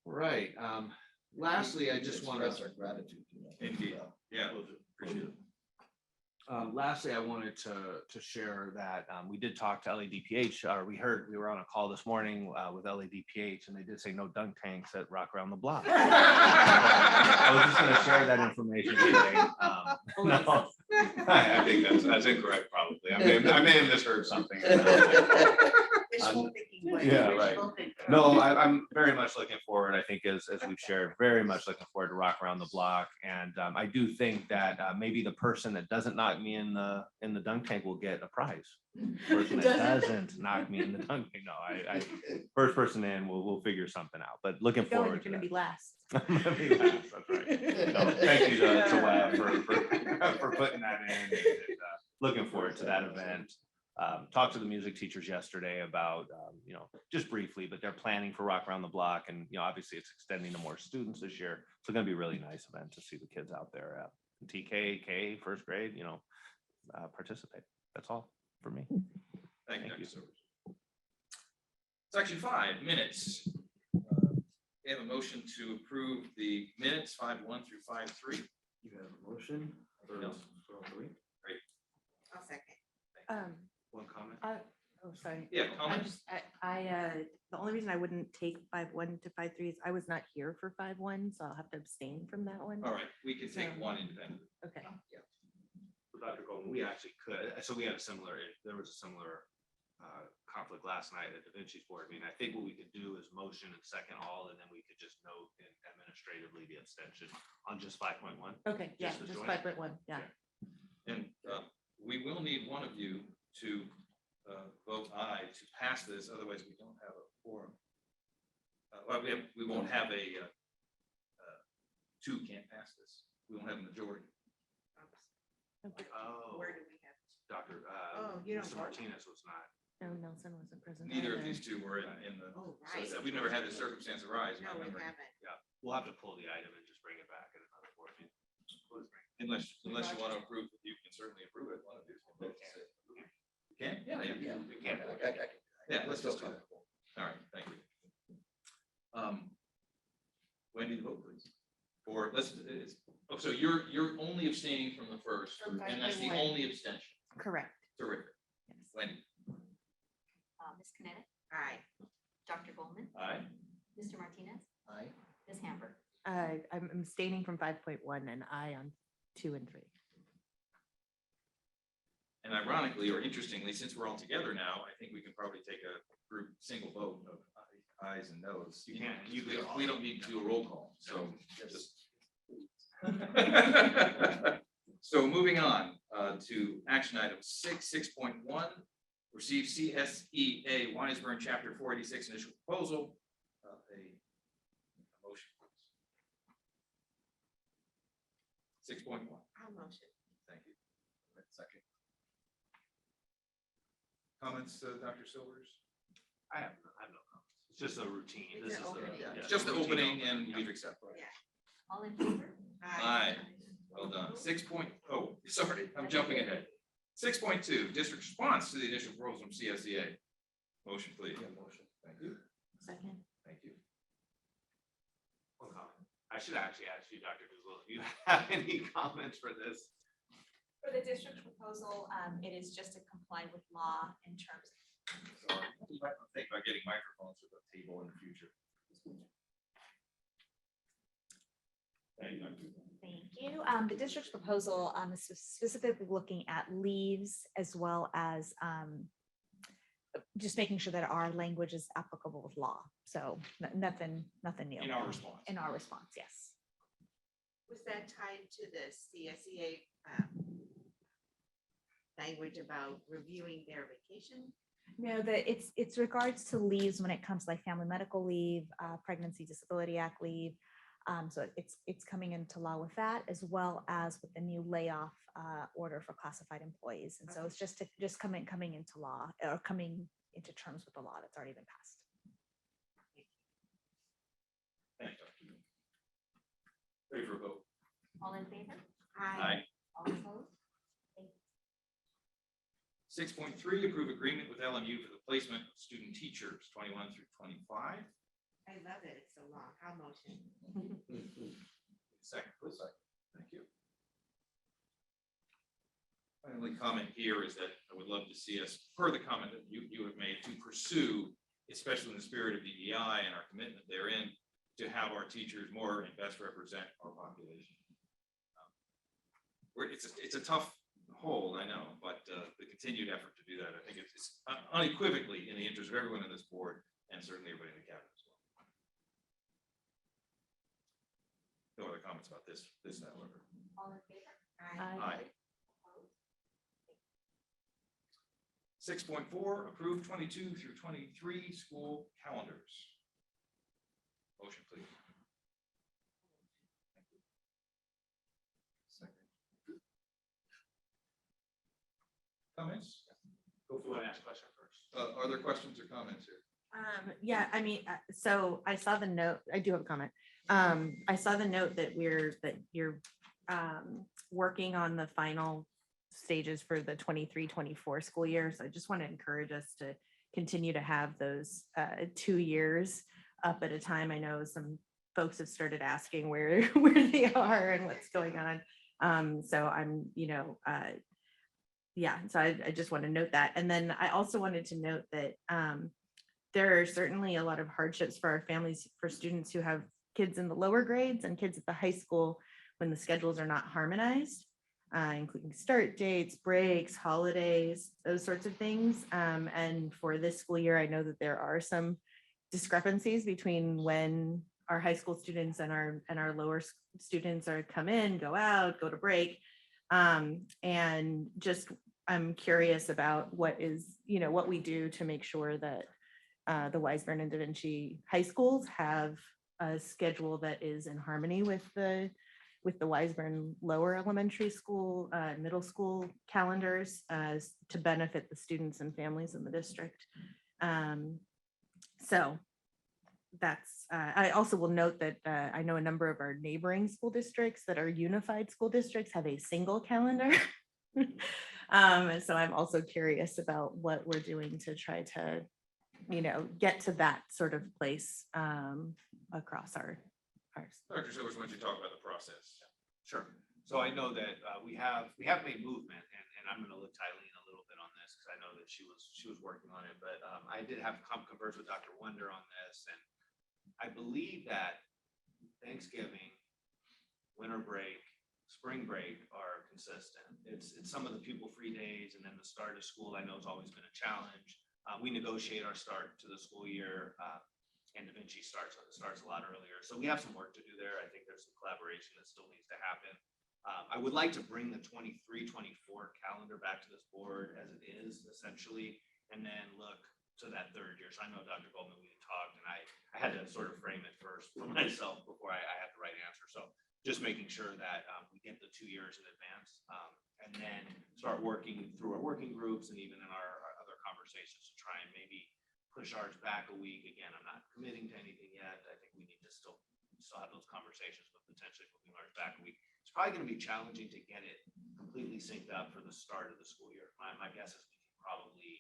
Right. Lastly, I just want to express our gratitude. Indeed. Yeah, appreciate it. Lastly, I wanted to share that we did talk to LADPH, or we were on a call this morning with LADPH, and they did say no dunk tanks at Rock Around the Block. I was just going to share that information today. No, I think that's incorrect, probably. I may have misheard something. Yeah, right. No, I'm very much looking forward. I think as we've shared, very much looking forward to Rock Around the Block. And I do think that maybe the person that doesn't knock me in the dunk tank will get a prize. Person that doesn't knock me in the dunk tank. No, I first person in, we'll figure something out. But looking forward to You're gonna be last. I'm gonna be last, that's right. No, thank you to Webb for putting that in. And, looking forward to that event. Talked to the music teachers yesterday about, just briefly, but they're planning for Rock Around the Block. And, obviously it's extending to more students this year. So it's going to be a really nice event to see the kids out there at TK, K, first grade, participate. That's all for me. Thank you. Section 5, minutes. We have a motion to approve the minutes 5.1 through 5.3. You have a motion for No. 3. Great. I'll second. One comment. Oh, sorry. Yeah, comment. The only reason I wouldn't take 5.1 to 5.3 is I was not here for 5.1, so I'll have to abstain from that one. All right, we can take one independent. Okay. For Dr. Coleman, we actually could. So we had there was a similar conflict last night at Da Vinci's board meeting. I think what we could do is motion and second all, and then we could just note administratively the abstention on just 5.1. Okay, yeah, Just the just joint? 5.1, yeah. And we will need one of you to vote aye to pass this, otherwise we don't have a quorum. We won't have a two can't pass this. We won't have a majority. Oh, Where do we have? Dr. You don't Mr. vote? Martinez was not. No, Nelson wasn't present. Neither of either. these two were in the, Oh, so right. we've never had this circumstance arise. No, we remember? haven't. Yeah, we'll have to pull the item and just bring it back at another board meeting. Unless you want to approve, you can certainly approve it. One of these. You can? Yeah. We can't. Yeah, let's just do that. All right, thank you. Wendy, vote please. Or so you're only abstaining from the first, From and that's the 5.1. only abstention. Correct. Terrific. Yes. Wendy. Ms. Kinetic, Aye. Dr. Coleman, Aye. Mr. Martinez, Aye. Ms. Hamburg. I'm abstaining from 5.1 and I on 2 and 3. And ironically, or interestingly, since we're all together now, I think we can probably take a group single vote of ayes and noes. You can't. We don't need to do a roll call, so just. So moving on to action item 6.1, receive CSEA Wiseburn Chapter 486 initial proposal. A motion, please. 6.1. I'll motion. Thank you. Second. Comments, Dr. Silvers? I have no comments. It's just a routine. It's This an is the. opening. yeah, Just the routine opening and we've accepted. Yeah. All in favor? Aye. Well done. 6.0, sorry, I'm jumping ahead. 6.2, district response to the initial proposal from CSEA. Motion, please. Motion. Thank you. Second. Thank you. One comment. I should actually ask you, Dr. Guzzo, if you have any comments for this. For the district proposal, it is just to comply with law in terms. So you might think about getting microphones for the table in the future. Thank you, Dr. Guzzo. Thank you. The district's proposal is specifically looking at leaves as well as just making sure that our language is applicable with law. So nothing new. In our response. In our response, yes. Was that tied to the CSEA language about reviewing their vacation? No, it's regards to leaves when it comes to like family medical leave, Pregnancy Disability Act leave. So it's coming into law with that, as well as with the new layoff order for classified employees. And so it's just coming into law or coming into terms with the law that's already been passed. Thanks, Dr. Ready for a vote? All in favor? Aye. All opposed? 6.3, approve agreement with LMU for the placement of student teachers 21 through 25. I love it. It's so long. I'll motion. Second, please. Thank you. My only comment here is that I would love to see us, per the comment that you have made, to pursue, especially in the spirit of DEI and our commitment therein, to have our teachers more and best represent our population. It's a tough hold, I know, but the continued effort to do that, I think it's unequivocally in the interest of everyone in this board and certainly everybody in the cabinet as well. No other comments about this, however. All in favor? Aye. 6.4, approve 22 through 23 school calendars. Motion, please. Second. Comments? Go for it. Ask a question first. Are there questions or comments here? Yeah, I mean, so I saw the note, I do have a comment. I saw the note that you're working on the final stages for the 23-24 school year. So I just want to encourage us to continue to have those 2 years up at a time. I know some folks have started asking where they are and what's going on. So I'm, yeah, so I just want to note that. And then I also wanted to note that there are certainly a lot of hardships for our families, for students who have kids in the lower grades and kids at the high school when the schedules are not harmonized, including start dates, breaks, holidays, those sorts of things. And for this school year, I know that there are some discrepancies between when our high school students and our lower students are come in, go out, go to break. And just, I'm curious about what we do to make sure that the Wiseburn and Da Vinci high schools have a schedule that is in harmony with the Wiseburn lower elementary school, middle school calendars to benefit the students and families in the district. So that's, I also will note that I know a number of our neighboring school districts that are unified school districts have a single calendar. So I'm also curious about what we're doing to try to, get to that sort of place across our. Dr. Silvers, why don't you talk about the process? Sure. So I know that we have made movement, and I'm going to look to Eileen a little bit on this because I know that she was working on it. But I did have converse with Dr. Wonder on this, and I believe that Thanksgiving, winter break, spring break are consistent. It's some of the pupil-free days and then the start of school, I know, has always been a challenge. We negotiate our start to the school year, and Da Vinci starts a lot earlier. So we have some work to do there. I think there's some collaboration that still needs to happen. I would like to bring the 23-24 calendar back to this board as it is essentially, and then look to that third year. So I know Dr. Coleman, we talked, and I had to sort of frame it first for myself before I had the right answer. So just making sure that we get the 2 years in advance, and then start working through our working groups and even in our other conversations to try and maybe push ours back a week. Again, I'm not committing to anything yet. I think we need to still have those conversations, but potentially moving ours back a week. It's probably going to be challenging to get it completely synced up for the start of the school year. My guess is we can probably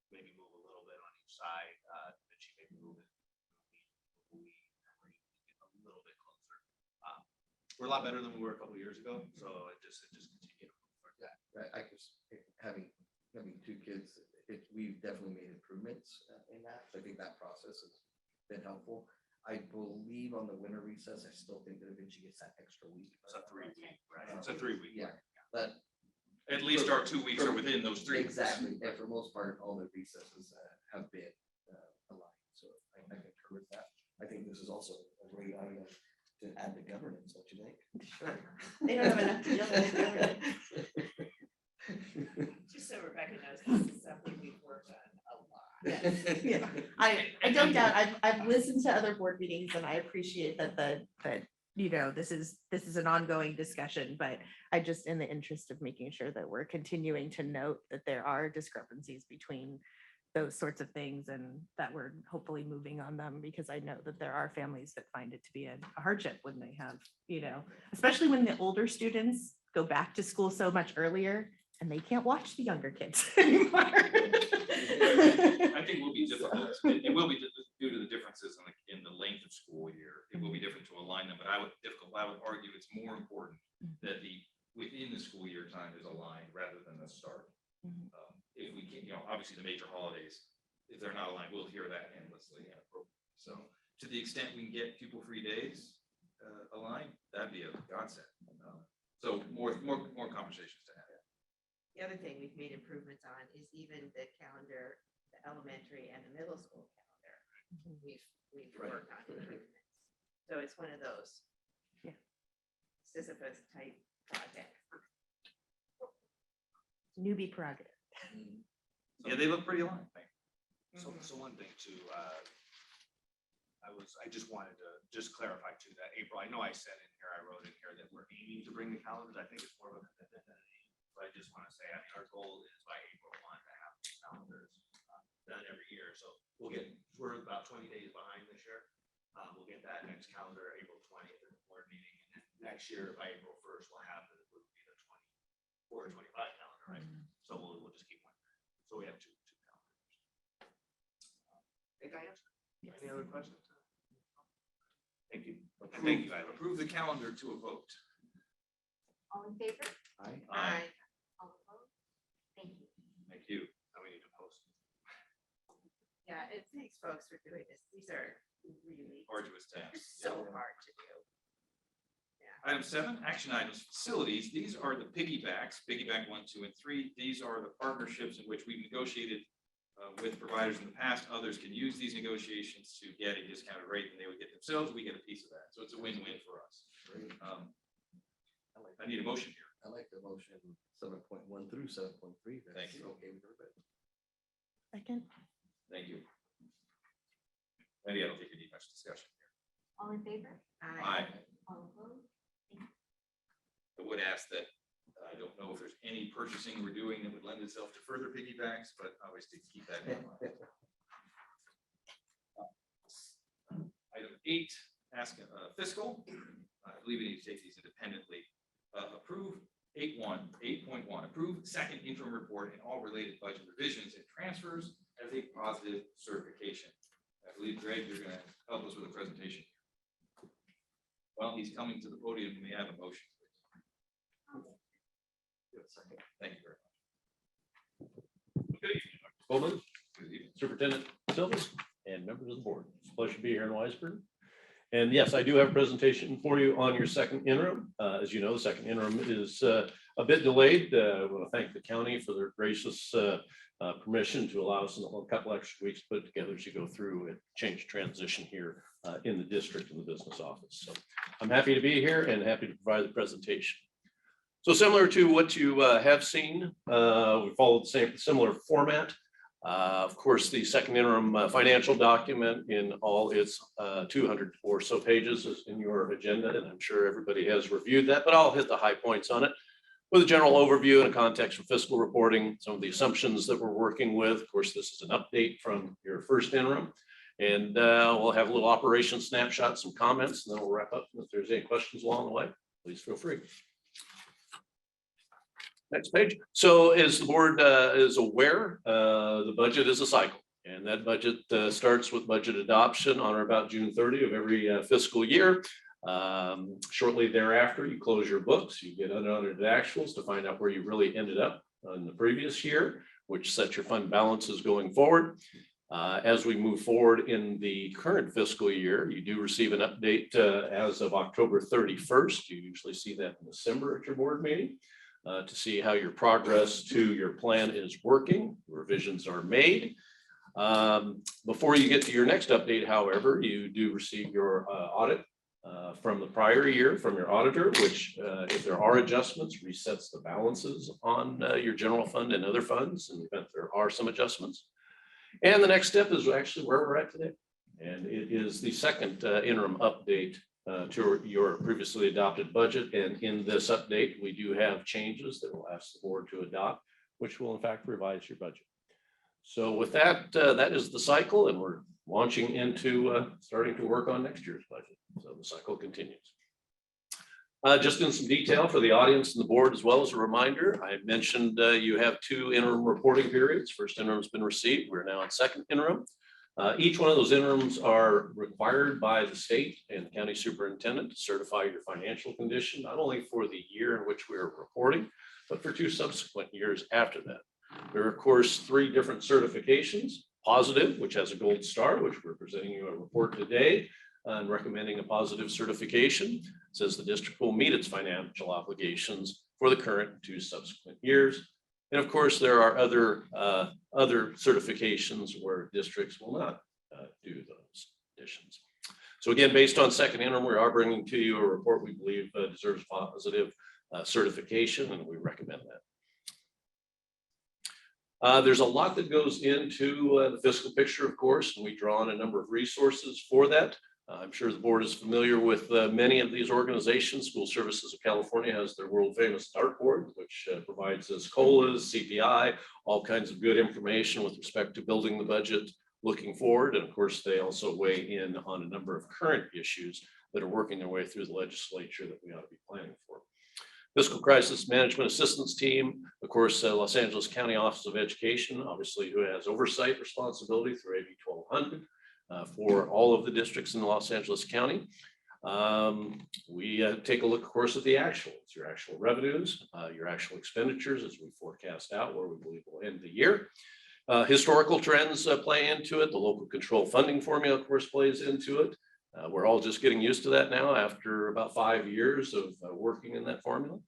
maybe move a little bit on each side, that she maybe move it a little bit closer. We're a lot better than we were a couple of years ago, so it just continued to move forward. Yeah, I just having 2 kids, we've definitely made improvements in that. So I think that process has been helpful. I believe on the winter recess, I still think that eventually gets that extra week. It's a 3 week, right? It's a 3 week. Yeah, but At least our 2 weeks are within those 3 weeks. exactly. And for most part, all the recesses have been aligned. So I concur with that. I think this is also a great item to add to governance, don't you think? Sure. They don't have enough to deal with governance. Just so Rebecca knows, this is something we've worked on a lot. Yes, yeah. I don't doubt, I've listened to other board meetings and I appreciate that this is an ongoing discussion, but I just, in the interest of making sure that we're continuing to note that there are discrepancies between those sorts of things and that we're hopefully moving on them, because I know that there are families that find it to be a hardship when they have, especially when the older students go back to school so much earlier and they can't watch the younger kids anymore. I think it will be difficult. It will be due to the differences in the length of school year. It will be different to align them, but I would argue it's more important that within the school year time is aligned rather than the start. If we can, obviously the major holidays, if they're not aligned, we'll hear that endlessly. So to the extent we can get pupil-free days aligned, that'd be a godsend. So more conversations to have. The other thing we've made improvements on is even the calendar, the elementary and the middle school calendar. We've worked on improvements. So it's one of those. Yeah. Sisyphus type projects. Newbie prerogative. Yeah, they look pretty aligned. So one thing too, I just wanted to clarify too that April, I know I said in here, I wrote in here that we're aiming to bring the calendars. I think it's more of a commitment than an aim. But I just want to say, our goal is by April 1 to have these calendars done every year. So we're about 20 days behind this year. We'll get that next calendar April 20th at the board meeting, and then next year by April 1st we'll have the 24 or 25 calendar, right? So we'll just keep one. So we have two calendars. Think I answered? Yes. Any other questions? Thank you. And thank you, Eileen. Approve the calendar to a vote. All in favor? Aye. All opposed? Thank you. Thank you. Now we need to post. Yeah, thanks folks for doing this. These are really Arduous task. so hard to do. Item 7, action items, facilities. These are the piggybacks, piggyback 1, 2, and 3. These are the partnerships in which we've negotiated with providers in the past. Others can use these negotiations to get a discounted rate, and they would get themselves. We get a piece of that. So it's a win-win for us. I need a motion here. I like the motion 7.1 through 7.3. Thank you. Okay with everybody. Second. Thank you. Maybe I don't think you need much discussion here. All in favor? Aye. All opposed? I would ask that, I don't know if there's any purchasing we're doing that would lend itself to further piggybacks, but obviously keep that in mind. Item 8, ask fiscal. I believe we need to take these independently. Approve 8.1, approve second interim report and all related budget revisions and transfers as a positive certification. I believe, Greg, you're going to help us with a presentation. Well, he's coming to the podium. May I have a motion, please? Thank you very much. Good evening, Dr. Coleman, Superintendent Silvers, and members of the board. It's a pleasure to be here in Wiseburg. And yes, I do have a presentation for you on your second interim. As you know, the second interim is a bit delayed. I want to thank the county for their gracious permission to allow us a couple extra weeks to put it together as you go through a change transition here in the district and the business office. So I'm happy to be here and happy to provide the presentation. So similar to what you have seen, we followed the similar format. Of course, the second interim financial document in all its 200 or so pages is in your agenda, and I'm sure everybody has reviewed that, but I'll hit the high points on it with a general overview and a context for fiscal reporting, some of the assumptions that we're working with. Of course, this is an update from your first interim, and we'll have a little operation snapshot, some comments, and then we'll wrap up. If there's any questions along the way, please feel free. Next page. So as the board is aware, the budget is a cycle, and that budget starts with budget adoption on or about June 30 of every fiscal year. Shortly thereafter, you close your books, you get unaudited actuals to find out where you really ended up in the previous year, which sets your fund balances going forward. As we move forward in the current fiscal year, you do receive an update as of October 31st. You usually see that in December at your board meeting. To see how your progress to your plan is working. Revisions are made. Before you get to your next update, however, you do receive your audit from the prior year from your auditor, which if there are adjustments, resets the balances on your general fund and other funds in the event there are some adjustments. And the next step is actually where we're at today. And it is the second interim update to your previously adopted budget. And in this update, we do have changes that we'll ask the board to adopt, which will in fact revise your budget. So with that, that is the cycle, and we're launching into starting to work on next year's budget. So the cycle continues. Just in some detail for the audience and the board, as well as a reminder, I mentioned you have 2 interim reporting periods. First interim has been received. We're now on second interim. Each one of those interims are required by the state and county superintendent to certify your financial condition, not only for the year in which we are reporting, but for 2 subsequent years after that. There are, of course, 3 different certifications. Positive, which has a gold star, which we're presenting you a report today and recommending a positive certification. It says the district will meet its financial obligations for the current and 2 subsequent years. And of course, there are other certifications where districts will not do those conditions. So again, based on second interim, we are bringing to you a report we believe deserves positive certification, and we recommend that. There's a lot that goes into the fiscal picture, of course, and we draw on a number of resources for that. I'm sure the board is familiar with many of these organizations. School Services of California has their world famous dartboard, which provides us COLAs, CPI, all kinds of good information with respect to building the budget looking forward. And of course, they also weigh in on a number of current issues that are working their way through the legislature that we ought to be planning for. Fiscal Crisis Management Assistance Team, of course, Los Angeles County Office of Education, obviously, who has oversight responsibility through AB 1200 for all of the districts in Los Angeles County. We take a look, of course, at the actuals, your actual revenues, your actual expenditures as we forecast out where we believe we'll end the year. Historical trends play into it. The local control funding formula, of course, plays into it. We're all just getting used to that now after about 5 years of working in that formula.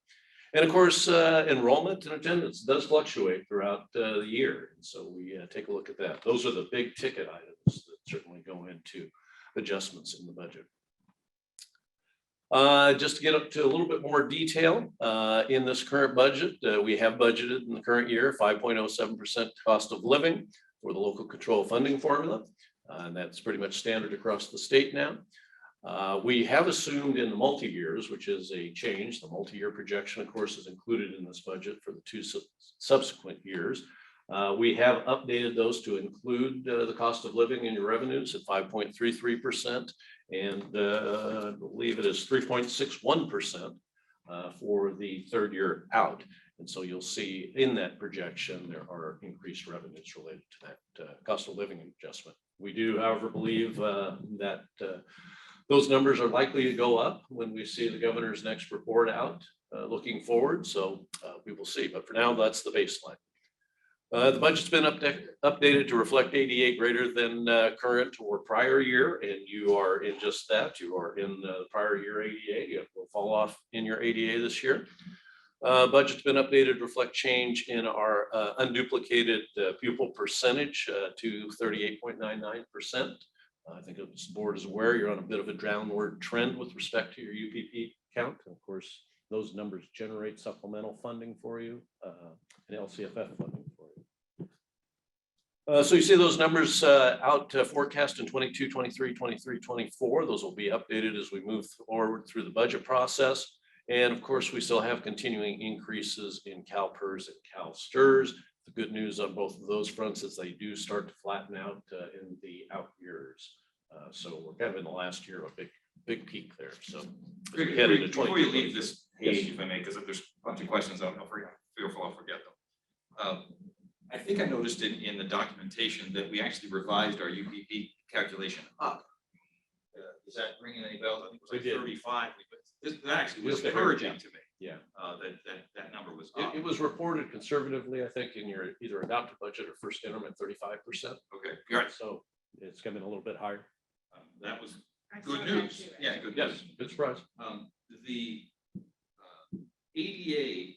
And of course, enrollment and attendance does fluctuate throughout the year. And so we take a look at that. Those are the big ticket items that certainly go into adjustments in the budget. Just to get up to a little bit more detail in this current budget, we have budgeted in the current year 5.07% cost of living for the local control funding formula. And that's pretty much standard across the state now. We have assumed in the multi-years, which is a change, the multi-year projection, of course, is included in this budget for the 2 subsequent years. We have updated those to include the cost of living in your revenues at 5.33%, and I believe it is 3.61% for the 3rd year out. And so you'll see in that projection, there are increased revenues related to that cost of living adjustment. We do, however, believe that those numbers are likely to go up when we see the governor's next report out looking forward. So we will see. But for now, that's the baseline. The budget's been updated to reflect ADA greater than current or prior year, and you are in just that. You are in the prior year ADA. You will fall off in your ADA this year. Budget's been updated to reflect change in our unduplicated pupil percentage to 38.99%. I think the board is aware you're on a bit of a downward trend with respect to your UPP count. Of course, those numbers generate supplemental funding for you and LCFF funding for you. So you see those numbers out forecast in 22, 23, 23, 24. Those will be updated as we move forward through the budget process. And of course, we still have continuing increases in CalPERS and CalSTRS. The good news on both of those fronts is they do start to flatten out in the out years. So we're kind of in the last year of a big peak there. So Before you leave this page, if I may, because if there's a bunch of questions, I'll forget them. I think I noticed in the documentation that we actually revised our UPP calculation up. Does that ring any bells? I think it was like 35. That actually was encouraging to me. Yeah. That number was up. It was reported conservatively, I think, in your either adopted budget or first interim at 35%. Okay, right. So it's coming a little bit higher. That was good news. Yeah, good news. Good surprise. The ADA,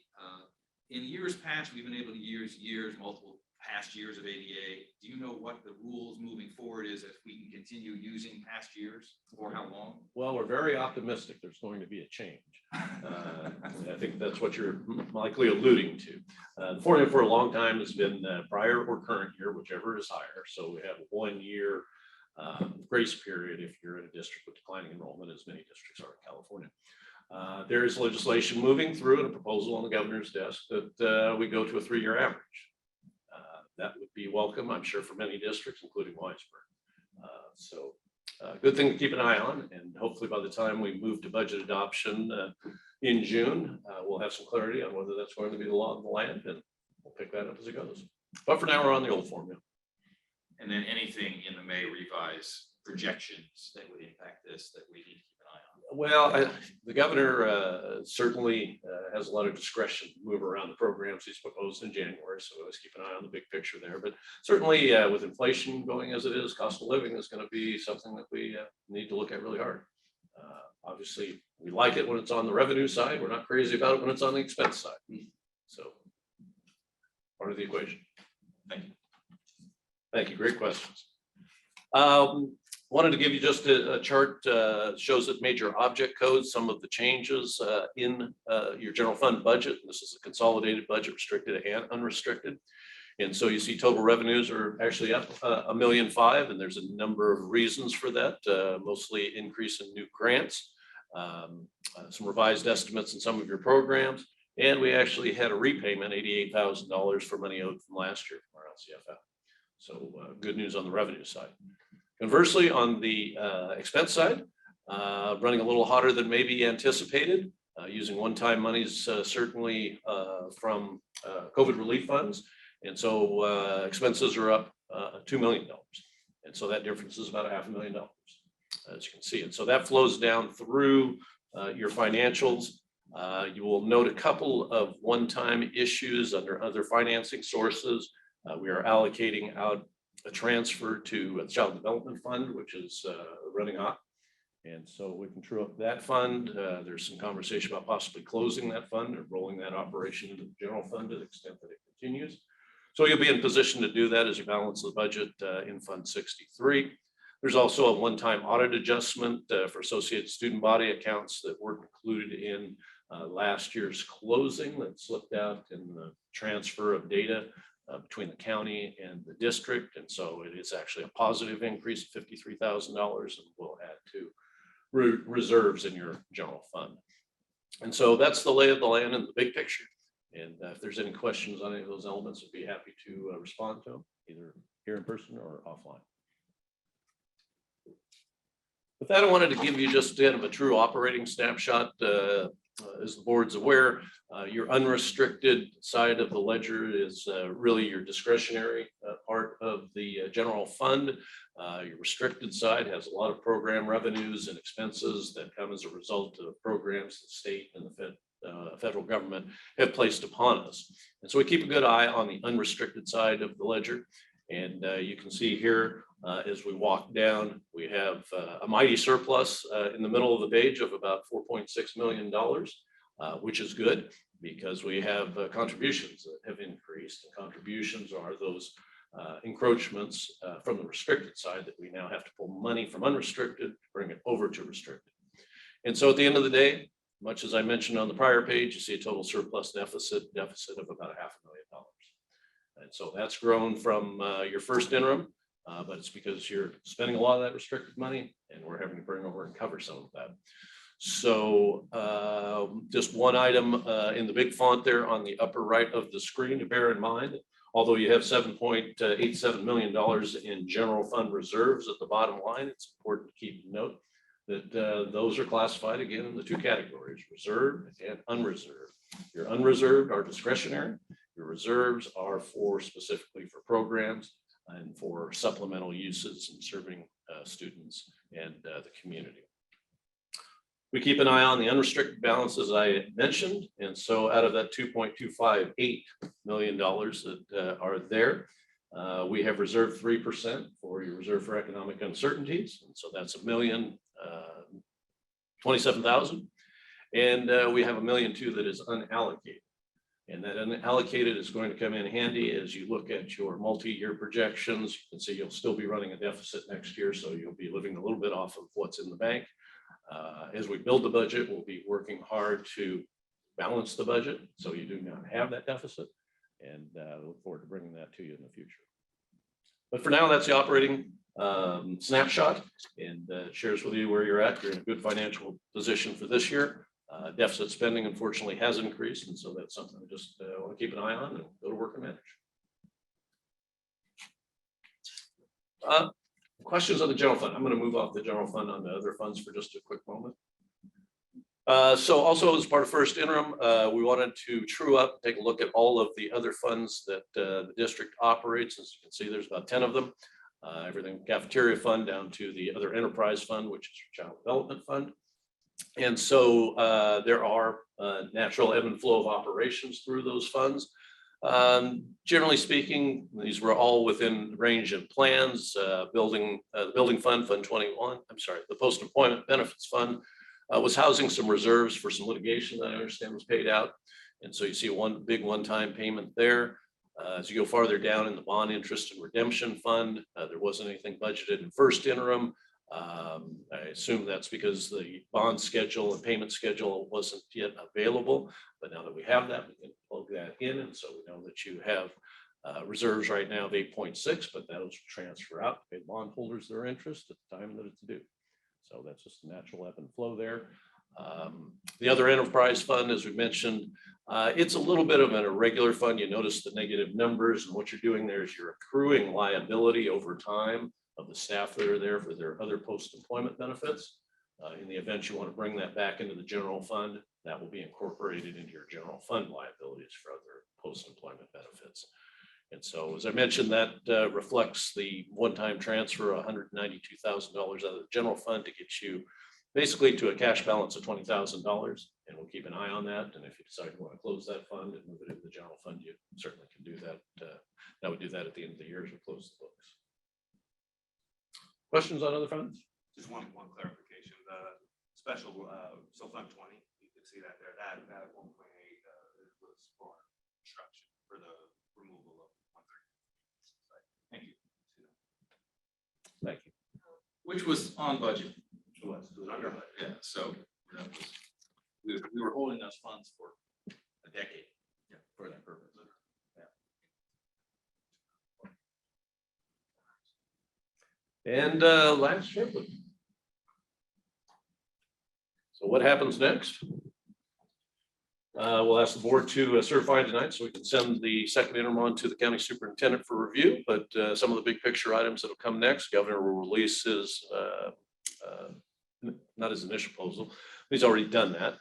in years past, we've been able to use multiple past years of ADA. Do you know what the rules moving forward is if we can continue using past years for how long? Well, we're very optimistic there's going to be a change. I think that's what you're likely alluding to. The formula for a long time has been prior or current year, whichever is higher. So we have a 1 year grace period if you're in a district with declining enrollment, as many districts are in California. There is legislation moving through and a proposal on the governor's desk that we go to a 3-year average. That would be welcome, I'm sure, for many districts, including Wiseburg. Good thing to keep an eye on, and hopefully by the time we move to budget adoption in June, we'll have some clarity on whether that's going to be the law of the land, and we'll pick that up as it goes. But for now, we're on the old formula. And then anything in the May revise projections that would impact this that we need to keep an eye on? Well, the governor certainly has a lot of discretion to move around the programs he's proposed in January, so let's keep an eye on the big picture there. But certainly with inflation going as it is, cost of living is going to be something that we need to look at really hard. Obviously, we like it when it's on the revenue side. We're not crazy about it when it's on the expense side. So part of the equation. Thank you. Thank you. Great questions. Wanted to give you just a chart shows that major object codes, some of the changes in your general fund budget. This is a consolidated budget, restricted and unrestricted. And so you see total revenues are actually up $1.5 million, and there's a number of reasons for that, mostly increase in new grants, some revised estimates in some of your programs, and we actually had a repayment, $88,000 for money owed from last year from our LCFF. So good news on the revenue side. Conversely, on the expense side, running a little hotter than maybe anticipated, using one-time monies certainly from COVID relief funds. And so expenses are up $2 million. And so that difference is about $500,000, as you can see. And so that flows down through your financials. You will note a couple of one-time issues under other financing sources. We are allocating out a transfer to a child development fund, which is running hot. And so we can true up that fund. There's some conversation about possibly closing that fund or rolling that operation into the general fund to the extent that it continues. So you'll be in position to do that as you balance the budget in Fund 63. There's also a one-time audit adjustment for associated student body accounts that weren't included in last year's closing that slipped out in the transfer of data between the county and the district. And so it is actually a positive increase of $53,000 and will add to reserves in your general fund. And so that's the lay of the land in the big picture. And if there's any questions on any of those elements, I'd be happy to respond to them either here in person or offline. With that, I wanted to give you just kind of a true operating snapshot. As the board's aware, your unrestricted side of the ledger is really your discretionary part of the general fund. Your restricted side has a lot of program revenues and expenses that come as a result of programs the state and the federal government have placed upon us. And so we keep a good eye on the unrestricted side of the ledger. And you can see here, as we walk down, we have a mighty surplus in the middle of the page of about $4.6 million, which is good because we have contributions that have increased. And contributions are those encroachments from the restricted side that we now have to pull money from unrestricted, bring it over to restricted. And so at the end of the day, much as I mentioned on the prior page, you see a total surplus deficit of about $500,000. And so that's grown from your first interim, but it's because you're spending a lot of that restricted money and we're having to bring over and cover some of that. So just one item in the big font there on the upper right of the screen to bear in mind, although you have $7.87 million in general fund reserves at the bottom line, it's important to keep note that those are classified again in the two categories, reserved and unreserved. Your unreserved are discretionary. Your reserves are for specifically for programs and for supplemental uses and serving students and the community. We keep an eye on the unrestricted balance, as I mentioned, and so out of that $2.258 million that are there, we have reserved 3% for your reserve for economic uncertainties, and so that's $1,027,000, and we have $1.2 million that is unallocated. And that unallocated is going to come in handy as you look at your multi-year projections. You can see you'll still be running a deficit next year, so you'll be living a little bit off of what's in the bank. As we build the budget, we'll be working hard to balance the budget so you do not have that deficit, and look forward to bringing that to you in the future. But for now, that's the operating snapshot, and shares with you where you're at. You're in a good financial position for this year. Deficit spending unfortunately has increased, and so that's something I just want to keep an eye on and go to work and manage. Questions on the general fund? I'm going to move off the general fund on the other funds for just a quick moment. So also as part of first interim, we wanted to true up, take a look at all of the other funds that the district operates. As you can see, there's about 10 of them. Everything cafeteria fund down to the other enterprise fund, which is your child development fund. And so there are natural ebb and flow of operations through those funds. Generally speaking, these were all within range of plans. The building fund, Fund 21, I'm sorry, the post-employment benefits fund was housing some reserves for some litigation that I understand was paid out. And so you see one big one-time payment there. As you go farther down in the bond interest and redemption fund, there wasn't anything budgeted in first interim. I assume that's because the bond schedule and payment schedule wasn't yet available, but now that we have that, we can plug that in, and so we know that you have reserves right now of 8.6, but those transfer out to pay bondholders their interest at the time that it's due. So that's just a natural ebb and flow there. The other enterprise fund, as we mentioned, it's a little bit of an irregular fund. You notice the negative numbers, and what you're doing there is you're accruing liability over time of the staff that are there for their other post-employment benefits. In the event you want to bring that back into the general fund, that will be incorporated into your general fund liabilities for other post-employment benefits. And so, as I mentioned, that reflects the one-time transfer of $192,000 out of the general fund to get you basically to a cash balance of $20,000. And we'll keep an eye on that. And if you decide you want to close that fund and move it into the general fund, you certainly can do that. I would do that at the end of the year as we close the books. Questions on other funds? Just one clarification. The special, so Fund 20, you can see that there. That 1.8 was for construction for the removal of 130. Thank you. Thank you. Which was on budget. It was under budget. Yeah, so that was, we were holding those funds for a decade for that purpose. And last Shepherd. So what happens next? We'll ask the board to certify tonight so we can send the second interim on to the county superintendent for review. But some of the big picture items that will come next, governor will release his, not his initial proposal, he's already done that.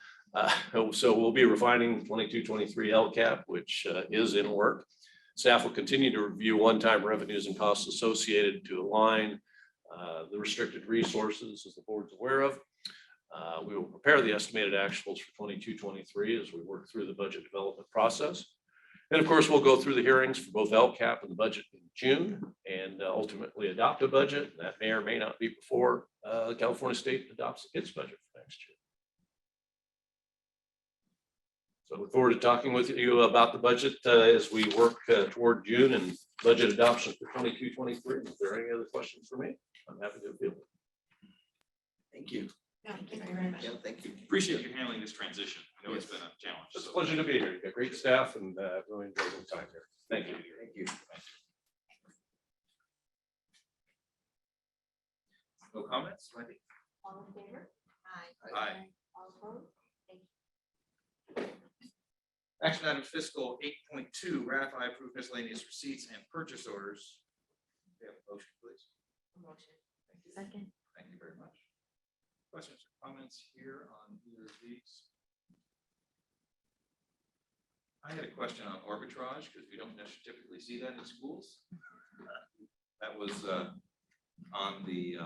So we'll be refining 22-23 LCAP, which is in work. Staff will continue to review one-time revenues and costs associated to align the restricted resources, as the board's aware of. We will prepare the estimated actuals for 22-23 as we work through the budget development process. And of course, we'll go through the hearings for both LCAP and the budget in June and ultimately adopt a budget. That may or may not be before California State adopts its budget for next year. So I look forward to talking with you about the budget as we work toward June and budget adoption for 22-23. Is there any other questions for me? I'm happy to field it. Thank you. Thank you very much. Yeah, thank you. Appreciate you handling this transition. I know it's been a challenge. It's a pleasure to be here. You've got great staff and really enjoyed the time here. Thank you. Thank you. No comments, Wendy? All in favor? Aye. Aye. All opposed? Thank you. Action item fiscal 8.2, ratify approved miscellaneous receipts and purchase orders. We have a motion, please. Motion. Thank you. Second. Thank you very much. Questions or comments here on either of these? I had a question on arbitrage because we don't necessarily typically see that in schools. That was on the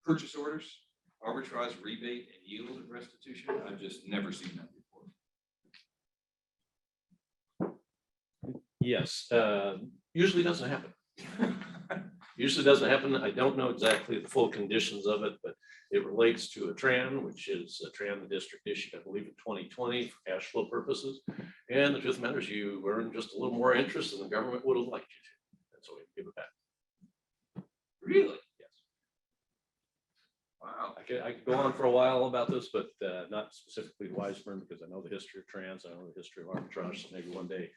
purchase orders, arbitrage, rebate, and yield restitution. I've just never seen that before. Yes, usually doesn't happen. Usually doesn't happen. I don't know exactly the full conditions of it, but it relates to a TRAN, which is a TRAN the district issued, I believe, in 2020 for cash flow purposes. And the truth of the matter is you earn just a little more interest than the government would have liked you to. And so we give it back. Really? Yes. Wow. I could go on for a while about this, but not specifically Wiseburn because I know the history of trans, I know the history of arbitrage. So maybe one day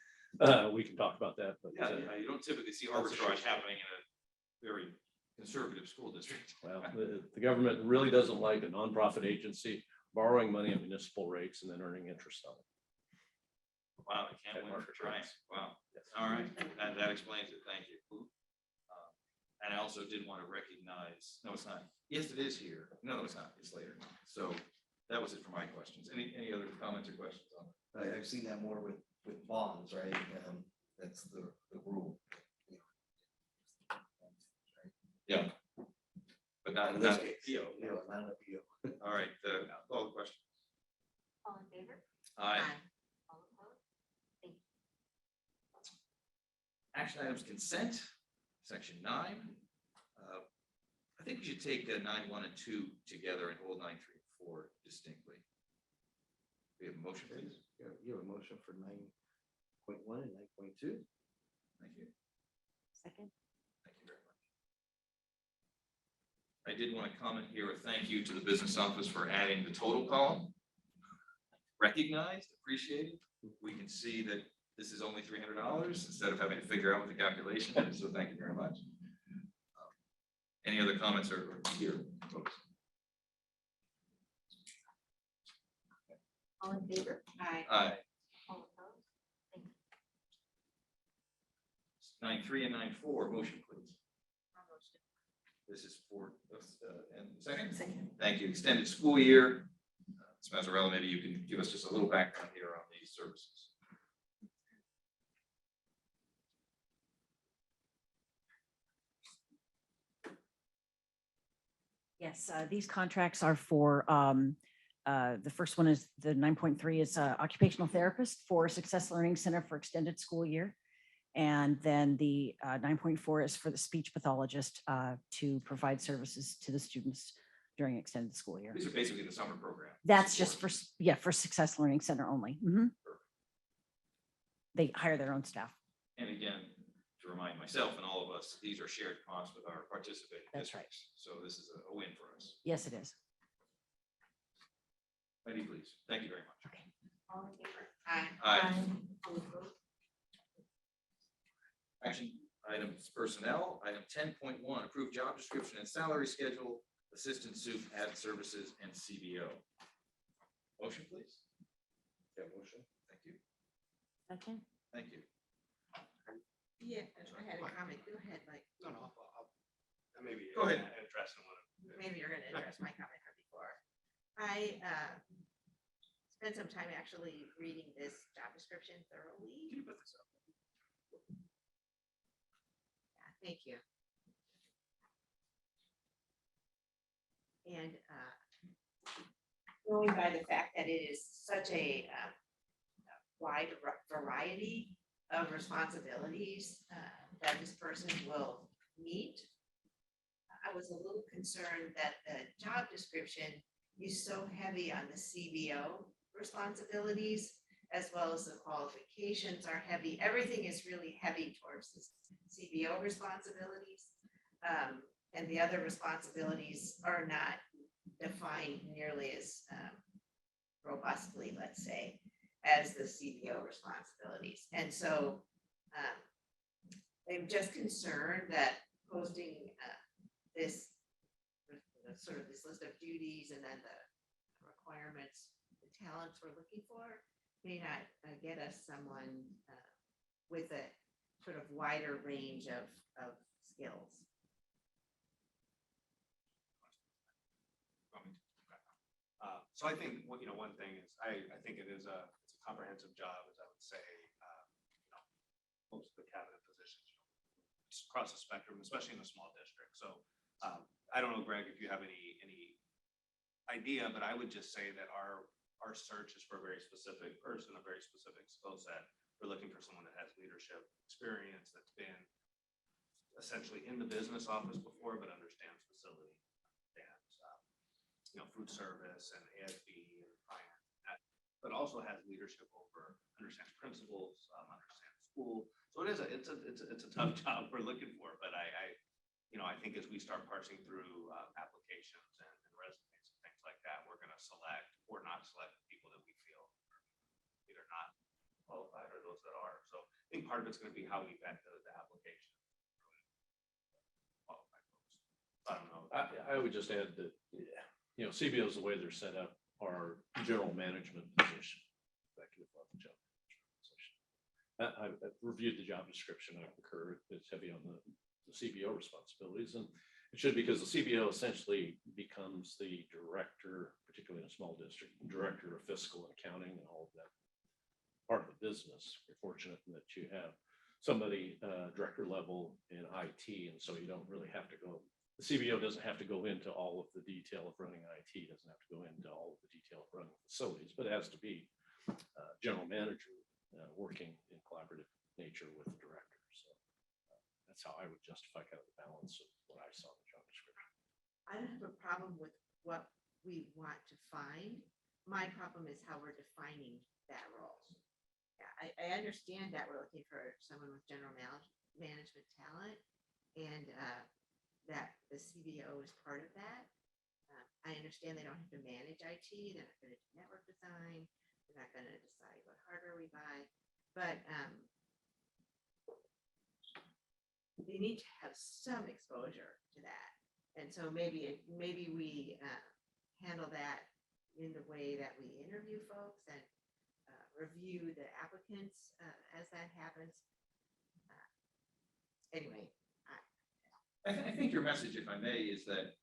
we can talk about that. But Yeah, you don't typically see arbitrage happening in a very conservative school district. well, the government really doesn't like a nonprofit agency borrowing money at municipal rates and then earning interest on it. Wow, I can't win for trying. Wow. All right, that explains it. Thank you. And I also did want to recognize, no, it's not. Yes, it is here. No, it's not. It's later. So that was it for my questions. Any other comments or questions on it? I've seen that more with bonds, right? That's the rule. Yeah. But not In in this that case, PO. no, not a PO. All right, call the question. All in favor? Aye. All opposed? Thank you. Action items consent, section 9. I think we should take 9.1 and 2 together and hold 9.3 and 4 distinctly. We have a motion, please. You have a motion for 9.1 and 9.2. Thank you. Second. Thank you very much. I did want to comment here a thank you to the business office for adding the total column. Recognized, appreciated. We can see that this is only $300 instead of having to figure out what the calculation is. So thank you very much. Any other comments or here, folks? All in favor? Aye. Aye. All opposed? Thank you. 9.3 and 9.4, motion, please. Motion. This is for, and second? Second. Thank you. Extended school year. Ms. Mazzarella, maybe you can give us just a little background here on these services. Yes, these contracts are for, the first one is the 9.3 is occupational therapist for Success Learning Center for extended school year. And then the 9.4 is for the speech pathologist to provide services to the students during extended school year. These are basically the summer program. That's just for, yeah, for Success Learning Center only. Mhm. They hire their own staff. And again, to remind myself and all of us, these are shared costs with our participating That's right. districts. So this is a win for us. Yes, it is. Wendy, please. Thank you very much. Okay. All in favor? Aye. Aye. All opposed? Action items personnel, item 10.1, approved job description and salary schedule, assistant soup, ad services, and CBO. Motion, please. Yeah, motion. Thank you. Okay. Thank you. Yeah, I had a comment. Go ahead, Mike. No, maybe. Go ahead. Address one. Maybe you're gonna address my comment from before. I spent some time actually reading this job description thoroughly. Can you put this up? Yeah, thank you. And going by the fact that it is such a wide variety of responsibilities that this person will meet. I was a little concerned that the job description is so heavy on the CBO responsibilities, as well as the qualifications are heavy. Everything is really heavy towards the CBO responsibilities. And the other responsibilities are not defined nearly as robustly, let's say, as the CBO responsibilities. And so I'm just concerned that posting this sort of this list of duties and then the requirements, the talents we're looking for may not get us someone with a sort of wider range of skills. So I think, one thing is, I think it's a comprehensive job, as I would say, most of the cabinet positions, it's across the spectrum, especially in a small district. So I don't know, Greg, if you have any idea, but I would just say that our search is for a very specific person, a very specific skill set. We're looking for someone that has leadership experience, that's been essentially in the business office before, but understands facility, food service and ASB and finance, but also has leadership over, understands principles, understands school. So it's a tough job we're looking for, but I think as we start parsing through applications and resumes and things like that, we're going to select or not select people that we feel are either not qualified or those that are. So I think part of it's going to be how we vet the application. Qualified folks. I don't know. I would just add that, CBOs, the way they're set up, are general management position, executive level job management position. I've reviewed the job description. I concur it's heavy on the CBO responsibilities, and it should, because the CBO essentially becomes the director, particularly in a small district, director of fiscal and accounting and all of that part of the business. You're fortunate that you have somebody director level in IT, and so you don't really have to go. The CBO doesn't have to go into all of the detail of running IT, doesn't have to go into all of the detail of running facilities, but it has to be general manager working in collaborative nature with the director. So that's how I would justify kind of the balance of what I saw in the job description. I don't have a problem with what we want to find. My problem is how we're defining that role. Yeah, I understand that we're looking for someone with general management talent, and that the CBO is part of that. I understand they don't have to manage IT, they're not going to do network design, they're not going to decide what hardware we buy, but they need to have some exposure to that. And so maybe we handle that in the way that we interview folks and review the applicants as that happens. Anyway. I think your message, if I may, is that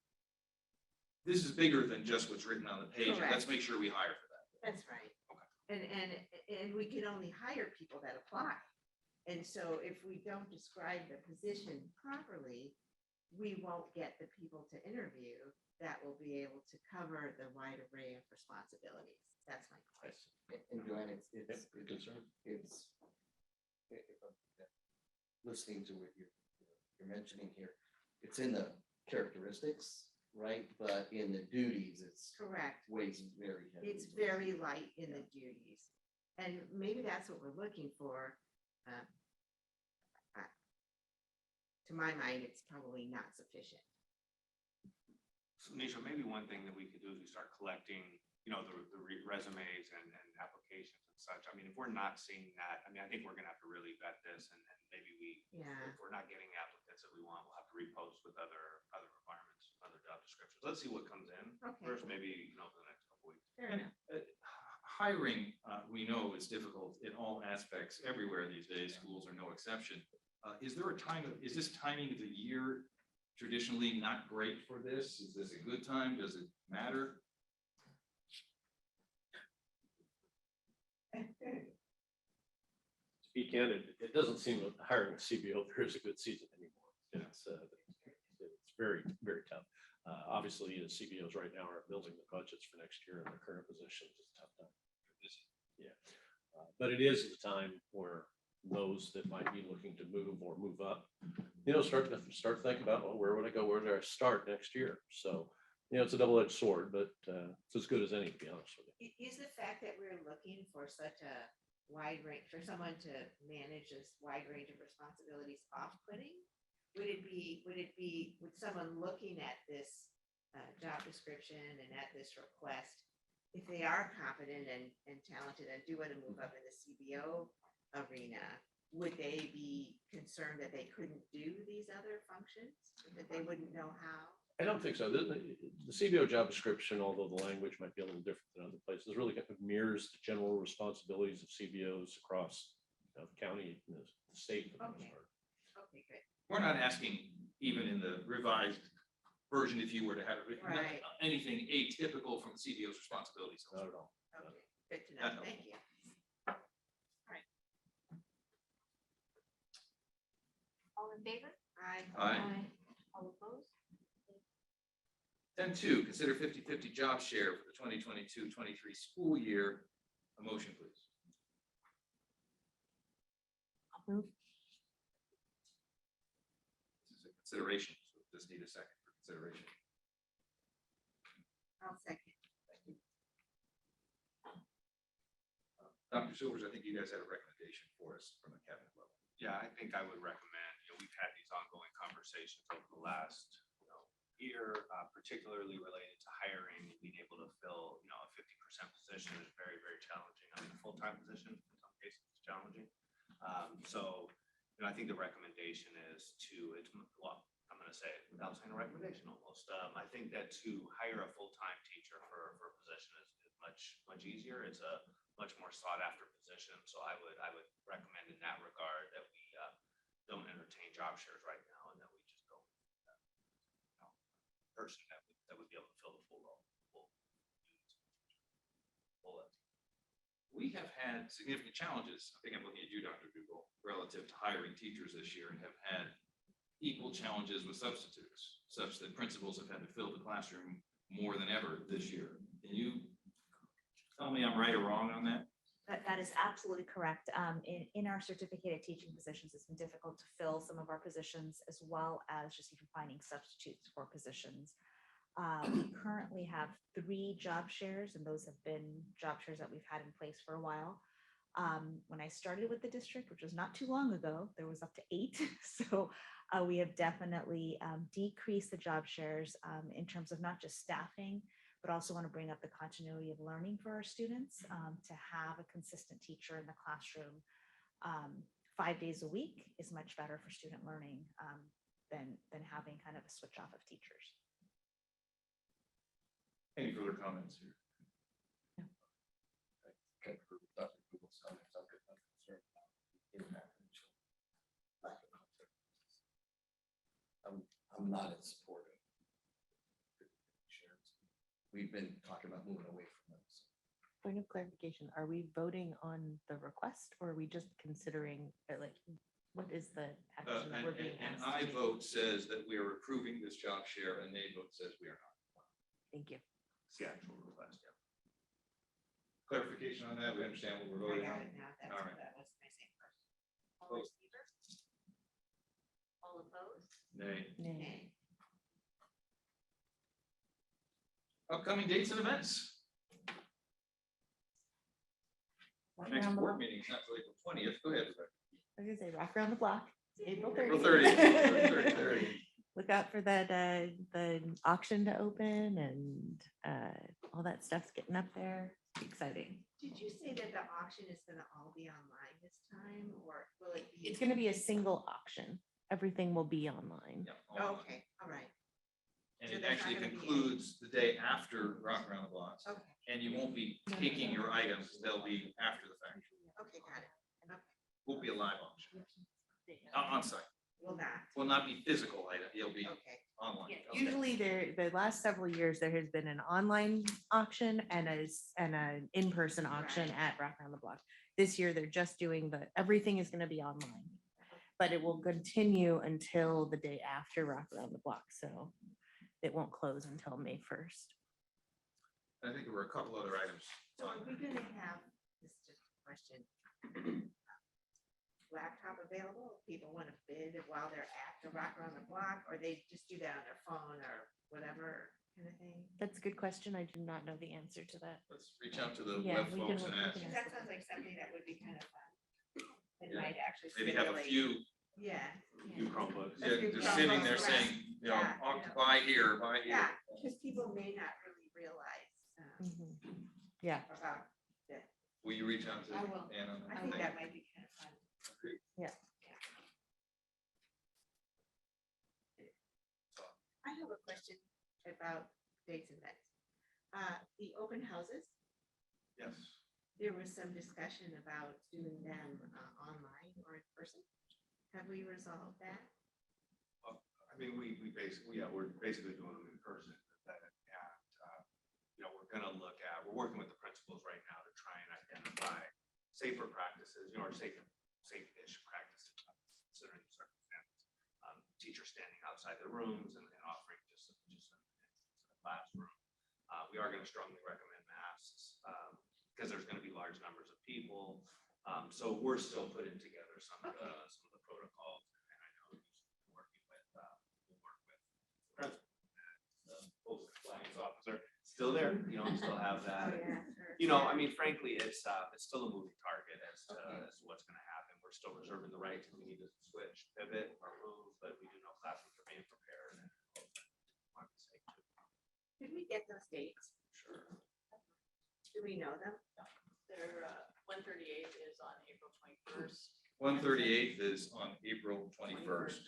this is bigger than just what's written on the page. And let's make sure we hire for that. That's right. Okay. And we can only hire people that apply. And so if we don't describe the position properly, we won't get the people to interview that will be able to cover the wide array of responsibilities. That's my question. And Joanne, it's listening to what you're mentioning here, it's in the characteristics, right? But in the duties, it's correct. Weighs very heavy. It's very light in the duties, and maybe that's what we're looking for. To my mind, it's probably not sufficient. So Nisha, maybe one thing that we could do is we start collecting, the resumes and applications and such. I mean, if we're not seeing that, I think we're gonna have to really vet this, and maybe if we're not getting applicants that we want, we'll have to repost with other requirements, other job descriptions. Let's see what comes in first, maybe, for the next couple weeks. Hiring, we know is difficult in all aspects everywhere these days. Schools are no exception. Is this timing of the year traditionally not great for this? Is this a good time? Does it matter? To be candid, it doesn't seem that hiring a CBO there is a good season anymore. It's very, very tough. Obviously, the CBOs right now are building the budgets for next year in their current positions. It's a tough time. Yeah. But it is the time where those that might be looking to move or move up, start thinking about, well, where would I go? Where do I start next year? So, it's a double-edged sword, but it's as good as any, to be honest with you. Is the fact that we're looking for such a wide range, for someone to manage this wide range of responsibilities off-putting? Would someone looking at this job description and at this request, if they are competent and talented and do want to move up in the CBO arena, would they be concerned that they couldn't do these other functions, that they wouldn't know how? I don't think so. The CBO job description, although the language might be a little different than other places, really kind of mirrors the general responsibilities of CBOs across the county and the state. For the most part. Okay, good. We're not asking, even in the revised version, if you were to have it, Right. anything atypical from the CBO's responsibilities. Not at all. Okay, good to That know. helps. Thank you. All in favor? Aye. Aye. All opposed? 10.2, consider 50/50 job share for the 2022-23 school year. A motion, please. I'll move. This is a consideration, so just need a second for consideration. I'll second. Dr. Silvers, I think you guys had a recommendation for us from the cabinet level. Yeah, I think I would recommend, we've had these ongoing conversations over the last, year, particularly related to hiring, being able to fill, a 50% position is very, very challenging. I mean, a full-time position in some cases is challenging. So, I think the recommendation is I'm going to say it without saying a recommendation almost. I think that to hire a full-time teacher for a position is much easier. It's a much more sought-after position. So I would recommend in that regard that we don't entertain job shares right now, and that we just go person that would be able to fill the full role. We have had significant challenges. I think I'm looking at you, Dr. Dugal, relative to hiring teachers this year, and have had equal challenges with substitutes, such that principals have had to fill the classroom more than ever this year. Can you tell me I'm right or wrong on that? That is absolutely correct. In our certificated teaching positions, it's been difficult to fill some of our positions, as well as just even finding substitutes for positions. We currently have 3 job shares, and those have been job shares that we've had in place for a while. When I started with the district, which was not too long ago, there was up to 8. So we have definitely decreased the job shares in terms of not just staffing, but also want to bring up the continuity of learning for our students, to have a consistent teacher in the classroom 5 days a week is much better for student learning than having kind of a switch off of teachers. Any further comments here? Okay, for Dr. Google's comments, I'm concerned about impact on children. Lack of contact. I'm not in support of shares. We've been talking about moving away from those. Point of clarification, are we voting on the request or are we just considering, what is the action that we're being An asked? to I take? vote says that we are approving this job share, and nay vote says we are not. Thank you. It's the actual request, yeah. Clarification on that, we understand what we're I voting got on. it now. All right. That was my same question. All in favor? All opposed? Nay. Nay. Upcoming dates and events. Our next Rock around the board block. meeting is not until April 20th. Go ahead, Rebecca. I was gonna say rock around the block. It's April 30th. April 30th. 30th. Look out for that, the auction to open and all that stuff's getting up there. Exciting. Did you say that the auction is gonna all be online this time, or will it be? It's gonna be a single auction. Everything will be online. Yeah, Oh, online. okay, all right. And So it there's actually not gonna be concludes the day after Rock Around the Block. Okay, And you won't be taking your items, they'll be after the fact. okay, got it. Okay, Won't be a live auction. On site. will not. Will not be physical item, it'll be Okay, online. Okay. Usually the last several years, there has been an online auction and an in-person auction at Rock Around the Block. This year, they're just doing everything is gonna be online. But it will continue until the day after Rock Around the Block, so it won't close until May 1st. I think there were a couple other items. so are we gonna have, this is just a question. Laptop available, people want to bid while they're at the Rock Around the Block, or they just do that on their phone or whatever kind of thing? That's a good question. I do not know the answer to that. Let's reach out to the Yeah, web we can folks and look- ask. we can That sounds like something that would be kind of fun. It Yeah. might actually. Maybe have a stimulate- few, Yeah. Few Chromebooks. yeah, just sitting there saying, you know, buy here, buy here. Yeah, because people may not really realize Yeah. about that. Will you reach out to I will. Anna? I think that might be kind of fun. Yeah. I have a question about dates and events. The open houses, Yes. there was some discussion about doing them online or in person. Have we resolved that? I mean, we basically, yeah, we're basically doing them in person. You know, we're gonna look at, we're working with the principals right now to try and identify safer practices, you know, or safe-ish practices considering the circumstances. Teachers standing outside their rooms and offering just a classroom. We are gonna strongly recommend masks, because there's gonna be large numbers of people. So we're still putting together some of the protocols, and I know we'll work with the principal, the postal compliance officer, still there, you know, still have that. You know, I mean, frankly, it's still a moving target as to what's gonna happen. We're still reserving the right to, we need to switch, pivot, or move, but we do know classrooms are being prepared. And Could we get those dates? Sure. Do we know them? Their 138th is on April 21st. 138th is on April 21st.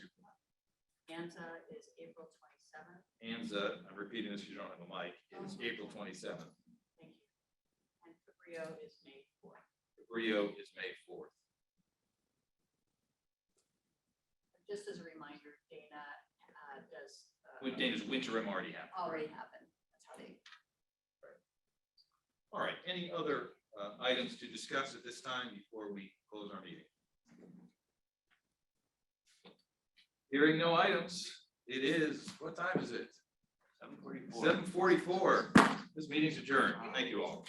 ANZA is April 27th. ANZA, I'm repeating this because you don't have a mic, is April 27th. Thank you. And Cabrillo is May 4th. Rio is May 4th. Just as a reminder, Dana does. When Dana's winter already happened. Already happened. That's how they. All right, any other items to discuss at this time before we close our meeting? Hearing no items, it is, what time is it? 7:44. 7:44. This meeting's adjourned. Thank you all.